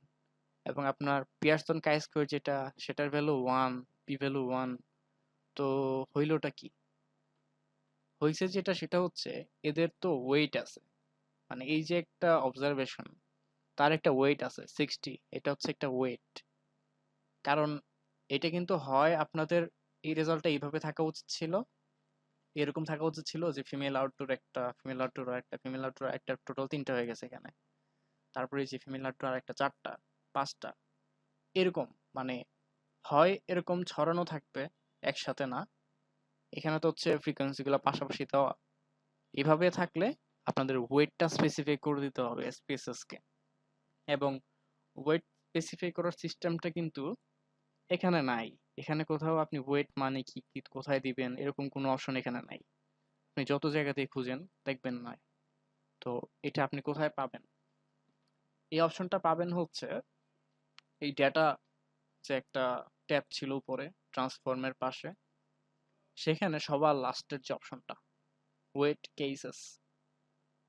এবং আপনার পিয়ারসন কাই স্কোয়ার যেটা, সেটার value one, P value one. তো হইলটা কি? হয়েছে যেটা সেটা হচ্ছে এদের তো ওয়েট আছে, মানে এই যে একটা অবজারভেশন তার একটা ওয়েট আছে 60, এটা হচ্ছে একটা ওয়েট। কারণ এটা কিন্তু হয় আপনাদের এই রেজাল্টটা এইভাবে থাকা উচিত ছিল, এরকম থাকা উচিত ছিল যে ফিমেল আউটডোর একটা, ফিমেল আউটডোর একটা, ফিমেল আউটডোর একটা, টোটাল 3টা হয়ে গেছে এখানে। তারপরে এই যে ফিমেল আউটডোর আর একটা 4টা, 5টা, এরকম। মানে হয় এরকম ছড়ানো থাকবে একসাথে না, এখানে তো হচ্ছে ফ্রিকোয়েন্সি গুলো পাশাপাশি দেওয়া। এভাবে থাকলে আপনাদের ওয়েটটা স্পেসিফাই করে দিতে হবে এসপিএসএস কে। এবং ওয়েট স্পেসিফাই করার সিস্টেমটা কিন্তু এখানে নাই। এখানে কোথাও আপনি ওয়েট মানে কি কি কোথায় দিবেন এরকম কোনো অপশন এখানে নাই। আপনি যত জায়গাতেই খুঁজেন দেখবেন না। তো এটা আপনি কোথায় পাবেন? এই অপশনটা পাবেন হচ্ছে এই ডেটা যে একটা ট্যাব ছিল উপরে ট্রান্সফর্মের পাশে, সেখানে সবার লাস্টের যে অপশনটা ওয়েট কেসেস,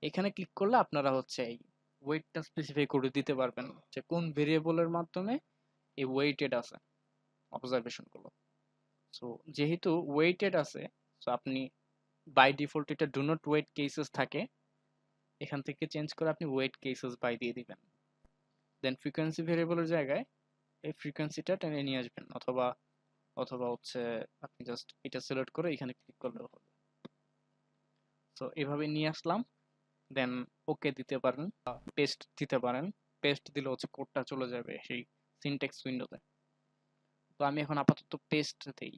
এখানে ক্লিক করলে আপনারা হচ্ছে এই ওয়েটটা স্পেসিফাই করে দিতে পারবেন যে কোন ভেরিয়েবলের মাধ্যমে এই ওয়েটেড আছে অবজারভেশন গুলো। সো যেহেতু ওয়েটেড আছে, সো আপনি বাই ডিফল্ট এটা ডু নট ওয়েট কেসেস থাকে, এখান থেকে চেঞ্জ করে আপনি ওয়েট কেসেস বাই দিয়ে দিবেন। দেন ফ্রিকোয়েন্সি ভেরিয়েবলের জায়গায় এই ফ্রিকোয়েন্সিটা টেনে নিয়ে আসবেন, অথবা অথবা হচ্ছে আপনি জাস্ট এটা সিলেক্ট করে এখানে ক্লিক করলেও হবে। সো এভাবে নিয়ে আসলাম, দেন ওকে দিতে পারেন, পেস্ট দিতে পারেন। পেস্ট দিলে হচ্ছে কোডটা চলে যাবে সেই সিনট্যাক্স উইন্ডোতে। তো আমি এখন আপাতত পেস্ট দেই,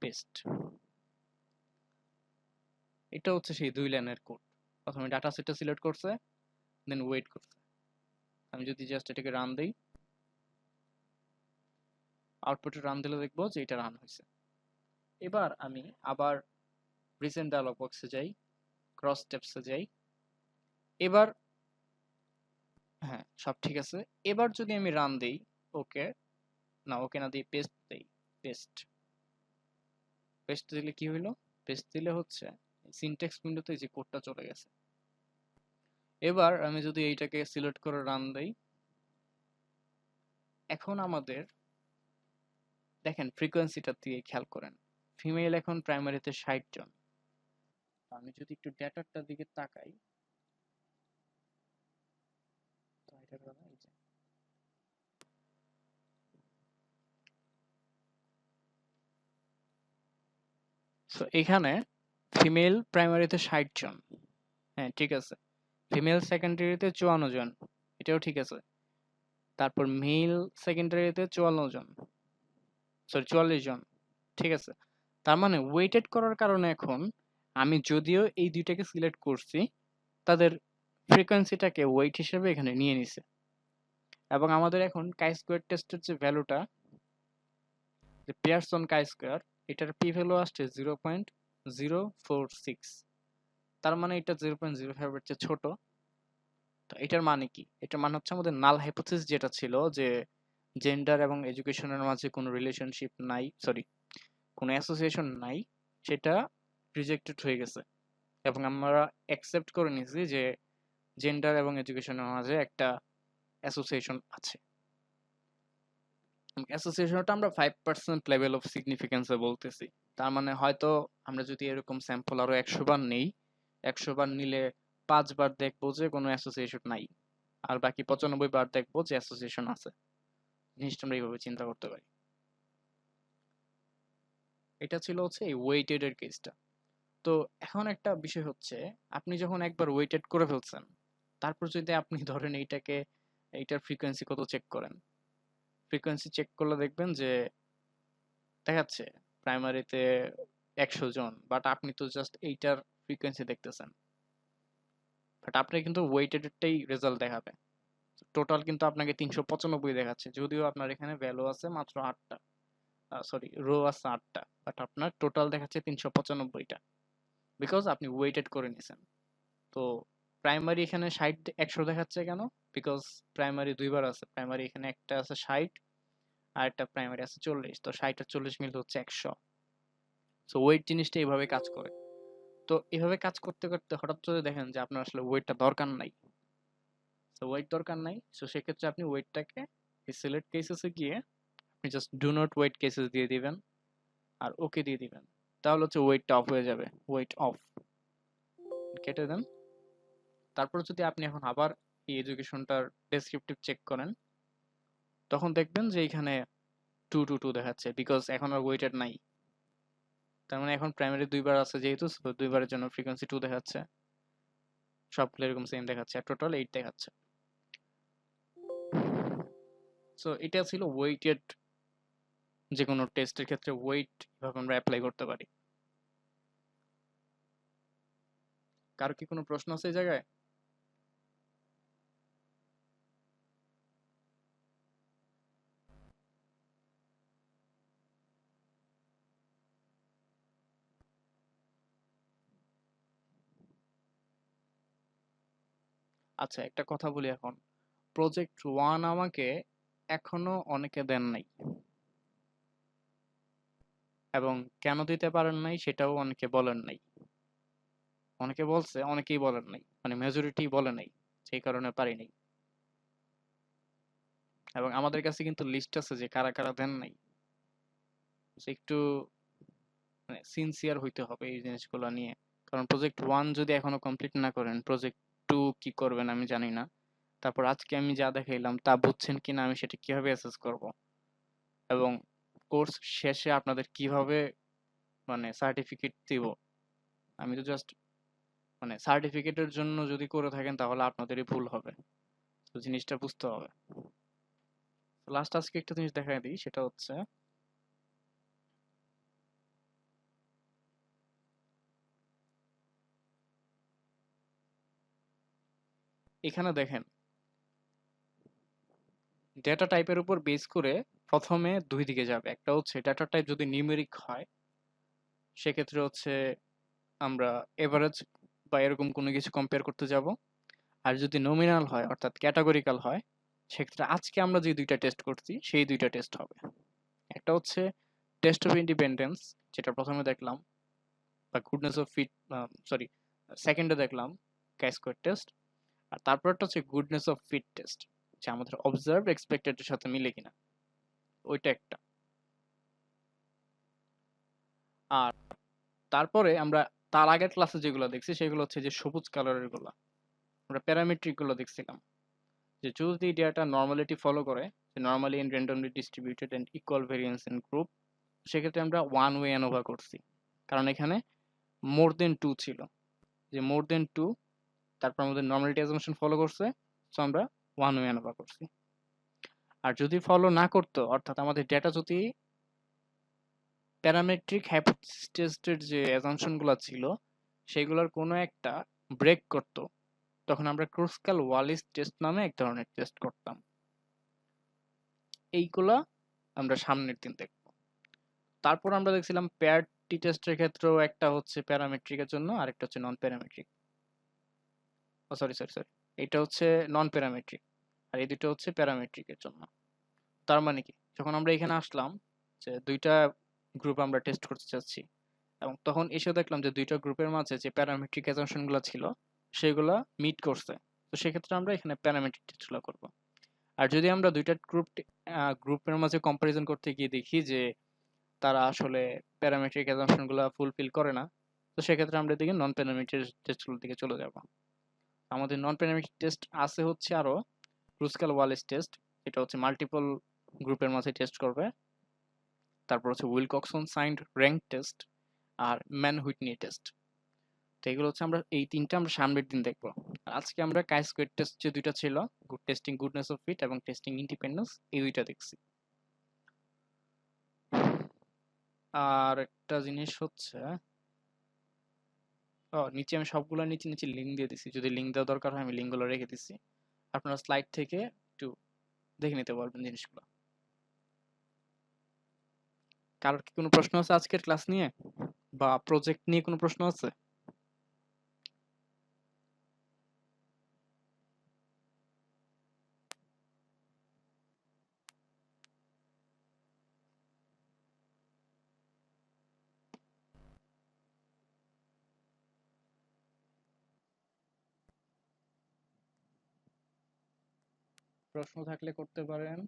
পেস্ট। এটা হচ্ছে সেই 2 লাইনের কোড। প্রথমে ডাটা সেটটা সিলেক্ট করছে, দেন ওয়েট করছে। আমি যদি জাস্ট এটাকে রান দেই, আউটপুটে রান দিলে দেখবো যে এটা রান হয়েছে। এবার আমি আবার রিসেন্ট ডায়লগ বক্সে যাই, ক্রস স্টেপসে যাই। এবার হ্যাঁ, সব ঠিক আছে। এবার যদি আমি রান দেই, ওকে না, ওকে না দিয়ে পেস্ট দেই, পেস্ট। পেস্ট দিলে কি হইলো? পেস্ট দিলে হচ্ছে সিনট্যাক্স উইন্ডোতে যে কোডটা চলে গেছে। এবার আমি যদি এইটাকে সিলেক্ট করে রান দেই, এখন আমাদের দেখেন ফ্রিকোয়েন্সিটা দিয়ে খেয়াল করেন, ফিমেল এখন প্রাইমারিতে 60 জন। আমি যদি একটু ডেটাটার দিকে তাকাই, তো এটার কথা এই যে সো এখানে ফিমেল প্রাইমারিতে 60 জন, হ্যাঁ ঠিক আছে। ফিমেল সেকেন্ডারিতে 54 জন, এটাও ঠিক আছে। তারপর মেল সেকেন্ডারিতে 54 জন, সরি 44 জন, ঠিক আছে। তার মানে ওয়েটেড করার কারণে এখন আমি যদিও এই দুইটাকে সিলেক্ট করছি, তাদের ফ্রিকোয়েন্সিটাকে ওয়েট হিসেবে এখানে নিয়ে নিছে। এবং আমাদের এখন কাই স্কোয়ার টেস্টের যে ভ্যালুটা, যে পিয়ারসন কাই স্কোয়ার, এটার পি ভ্যালু আসছে 0.046। তার মানে এটা 0.05 এর চেয়ে ছোট। তো এটার মানে কি? এটার মানে হচ্ছে আমাদের নাল হাইপোথিসিস যেটা ছিল যে জেন্ডার এবং এডুকেশনের মাঝে কোনো রিলেশনশিপ নাই, সরি কোনো অ্যাসোসিয়েশন নাই, সেটা রিজেক্টেড হয়ে গেছে। এবং আমরা অ্যাকসেপ্ট করে নিয়েছি যে জেন্ডার এবং এডুকেশনের মাঝে একটা অ্যাসোসিয়েশন আছে। অ্যাসোসিয়েশনটা আমরা 5% লেভেল অফ সিগনিফিকেন্সে বলতেছি। তার মানে হয়তো আমরা যদি এরকম স্যাম্পল আরো 100 বার নেই, 100 বার নিলে 5 বার দেখবো যে কোনো অ্যাসোসিয়েশন নাই, আর বাকি 95 বার দেখবো যে অ্যাসোসিয়েশন আছে। জিনিসটা আমরা এইভাবে চিন্তা করতে পারি। এটা ছিল হচ্ছে এই ওয়েটেড এর কেসটা। তো এখন একটা বিষয় হচ্ছে, আপনি যখন একবার ওয়েটেড করে ফেলছেন, তারপর যদি আপনি ধরেন এইটাকে, এইটার ফ্রিকোয়েন্সি কত চেক করেন, ফ্রিকোয়েন্সি চেক করলে দেখবেন যে দেখাচ্ছে প্রাইমারিতে 100 জন, বাট আপনি তো জাস্ট এইটার ফ্রিকোয়েন্সি দেখতেছেন, বাট আপনি কিন্তু ওয়েটেডটাই রেজাল্ট দেখাবে। টোটাল কিন্তু আপনাকে 395 দেখাচ্ছে, যদিও আপনার এখানে ভ্যালু আছে মাত্র 8টা, সরি রো আছে 8টা, বাট আপনার টোটাল দেখাচ্ছে 395টা, বিকজ আপনি ওয়েটেড করে নিছেন। তো প্রাইমারি এখানে 60 100 দেখাচ্ছে কেন? বিকজ প্রাইমারি দুইবার আছে, প্রাইমারি এখানে একটা আছে 60 আর একটা প্রাইমারি আছে 40, তো 60 আর 40 মিলে হচ্ছে 100। সো ওয়েট জিনিসটা এইভাবে কাজ করে। তো এভাবে কাজ করতে করতে হঠাৎ যদি দেখেন যে আপনার আসলে ওয়েটটা দরকার নাই, তো ওয়েট দরকার নাই, সো সেক্ষেত্রে আপনি ওয়েটটাকে সিলেক্ট কেসেসে গিয়ে আপনি just do not weight cases দিয়ে দিবেন আর ওকে দিয়ে দিবেন, তাহলে হচ্ছে ওয়েটটা অফ হয়ে যাবে, ওয়েট অফ কেটে দেন। তারপর যদি আপনি এখন আবার এই এডুকেশনটার ডেসক্রিপটিভ চেক করেন, তখন দেখবেন যে এখানে 222 দেখাচ্ছে, বিকজ এখন আর ওয়েটেড নাই। তার মানে এখন প্রাইমারি দুইবার আছে যেহেতু, দুইবারের জন্য ফ্রিকোয়েন্সি 2 দেখাচ্ছে, সবগুলো এরকম সেম দেখাচ্ছে, আর টোটাল 8 দেখাচ্ছে। সো এটা ছিল ওয়েটেড, যে কোনো টেস্টের ক্ষেত্রে ওয়েট কিভাবে আমরা অ্যাপ্লাই করতে পারি। কারো কি কোনো প্রশ্ন আছে এই জায়গায়? আচ্ছা, একটা কথা বলি এখন, প্রজেক্ট 1 আমাকে এখনো অনেকে দেন নাই, এবং কেন দিতে পারেন নাই সেটাও অনেকে বলেন নাই। অনেকে বলছে, অনেকেই বলেন নাই, মানে মেজরিটি বলে নাই, সেই কারণে পারি নাই। এবং আমাদের কাছে কিন্তু লিস্ট আছে যে কারা কারা দেন নাই। So একটু মানে সিনসিয়ার হইতে হবে এই জিনিসগুলো নিয়ে, কারণ প্রজেক্ট 1 যদি এখনো কমপ্লিট না করেন, প্রজেক্ট 2 কি করবেন আমি জানি না। তারপর আজকে আমি যা দেখাইলাম তা বুঝছেন কিনা আমি সেটা কিভাবে অ্যাসেস করব, এবং কোর্স শেষে আপনাদের কিভাবে মানে সার্টিফিকেট দিব। আমি তো জাস্ট মানে সার্টিফিকেটের জন্য যদি করে থাকেন তাহলে আপনাদেরই ভুল হবে। তো জিনিসটা বুঝতে হবে। লাস্ট আজকে একটা জিনিস দেখাই দিই, সেটা হচ্ছে এখানে দেখেন ডেটা টাইপের উপর বেস করে প্রথমে দুই দিকে যাবে। একটা হচ্ছে ডেটা টাইপ যদি নিউমেরিক হয় সেক্ষেত্রে হচ্ছে আমরা এভারেজ বা এরকম কোনো কিছু কম্পেয়ার করতে যাব। আর যদি নমিনাল হয় অর্থাৎ ক্যাটাগরিক্যাল হয় সেক্ষেত্রে আজকে আমরা যে দুইটা টেস্ট করছি সেই দুইটা টেস্ট হবে। একটা হচ্ছে টেস্ট অফ ইন্ডিপেন্ডেন্স, যেটা প্রথমে দেখলাম, বা গুডনেস অফ ফিট, সরি সেকেন্ডে দেখলাম কাই স্কোয়ার টেস্ট। আর তারপরটা হচ্ছে গুডনেস অফ ফিট টেস্ট, যে আমাদের অবজার্ভ এক্সপেক্টেড এর সাথে মিলে কিনা, ওইটা একটা। আর তারপরে আমরা তার আগের ক্লাসে যেগুলো দেখছি সেগুলো হচ্ছে যে সবুজ কালারের গুলো, আমরা প্যারামেট্রিক গুলো দেখছিলাম, যে যদি ডেটা নর্মালিটি ফলো করে, যে normally in randomly distributed and equal variance in group, সেক্ষেত্রে আমরা ওয়ান ওয়ে অ্যানোভা করছি, কারণ এখানে মোর দেন টু ছিল, যে মোর দেন টু, তারপর আমাদের নর্মালিটি অ্যাজাম্পশন ফলো করছে, সো আমরা ওয়ান ওয়ে অ্যানোভা করছি। আর যদি ফলো না করতো, অর্থাৎ আমাদের ডেটা যদি প্যারামেট্রিক হাইপোথিসিস টেস্টের যে অ্যাজাম্পশনগুলো ছিল সেগুলোর কোনো একটা ব্রেক করতো, তখন আমরা ক্রুস্কাল ওয়ালিস টেস্ট নামে এক ধরনের টেস্ট করতাম। এইগুলা আমরা সামনের দিন দেখব। তারপর আমরা দেখছিলাম পেয়ার টি টেস্টের ক্ষেত্রেও একটা হচ্ছে প্যারামেট্রিকের জন্য, আরেকটা হচ্ছে নন প্যারামেট্রিক। ও সরি সরি সরি, এটা হচ্ছে নন প্যারামেট্রিক আর এই দুটো হচ্ছে প্যারামেট্রিকের জন্য। তার মানে কি, যখন আমরা এখানে আসলাম যে দুইটা গ্রুপ আমরা টেস্ট করতে চাচ্ছি, এবং তখন এসে দেখলাম যে দুইটা গ্রুপের মাঝে যে প্যারামেট্রিক অ্যাজাম্পশনগুলো ছিল সেগুলো মিট করছে, তো সেক্ষেত্রে আমরা এখানে প্যারামেট্রিক টেস্টগুলো করব। আর যদি আমরা দুইটা গ্রুপের মাঝে কম্পারিজন করতে গিয়ে দেখি যে তারা আসলে প্যারামেট্রিক অ্যাজাম্পশনগুলো ফুলফিল করে না, তো সেক্ষেত্রে আমরা এদিকে নন প্যারামেট্রিক টেস্টগুলোর দিকে চলে যাব। আমাদের নন প্যারামেট্রিক টেস্ট আছে হচ্ছে আরো ক্রুস্কাল ওয়ালিস টেস্ট, এটা হচ্ছে মাল্টিপল গ্রুপের মাঝে টেস্ট করবে। তারপর হচ্ছে উইলকক্সন সাইন্ড র্যাঙ্ক টেস্ট আর ম্যান হুইটনি টেস্ট। তো এগুলো হচ্ছে আমরা এই তিনটা আমরা সামনের দিন দেখবো। আর আজকে আমরা কাই স্কোয়ার টেস্ট যে দুইটা ছিল, টেস্টিং গুডনেস অফ ফিট এবং টেস্টিং ইন্ডিপেন্ডেন্স, এই দুইটা দেখছি। আর একটা জিনিস হচ্ছে, ও নিচে আমি সবগুলো নিচে নিচে লিঙ্ক দিয়ে দিছি, যদি লিঙ্ক দেওয়া দরকার হয় আমি লিঙ্কগুলো রেখে দিছি, আপনারা স্লাইড থেকে একটু দেখে নিতে পারবেন জিনিসগুলো। কারোর কি কোনো প্রশ্ন আছে আজকের ক্লাস নিয়ে বা প্রজেক্ট নিয়ে কোনো প্রশ্ন আছে? প্রশ্ন থাকলে করতে পারেন।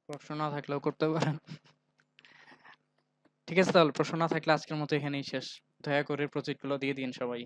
প্রশ্ন না থাকলেও করতে পারেন। ঠিক আছে, তাহলে প্রশ্ন না থাকলে আজকের মতো এখানেই শেষ। দয়া করে প্রজেক্টগুলো দিয়ে দিন সবাই।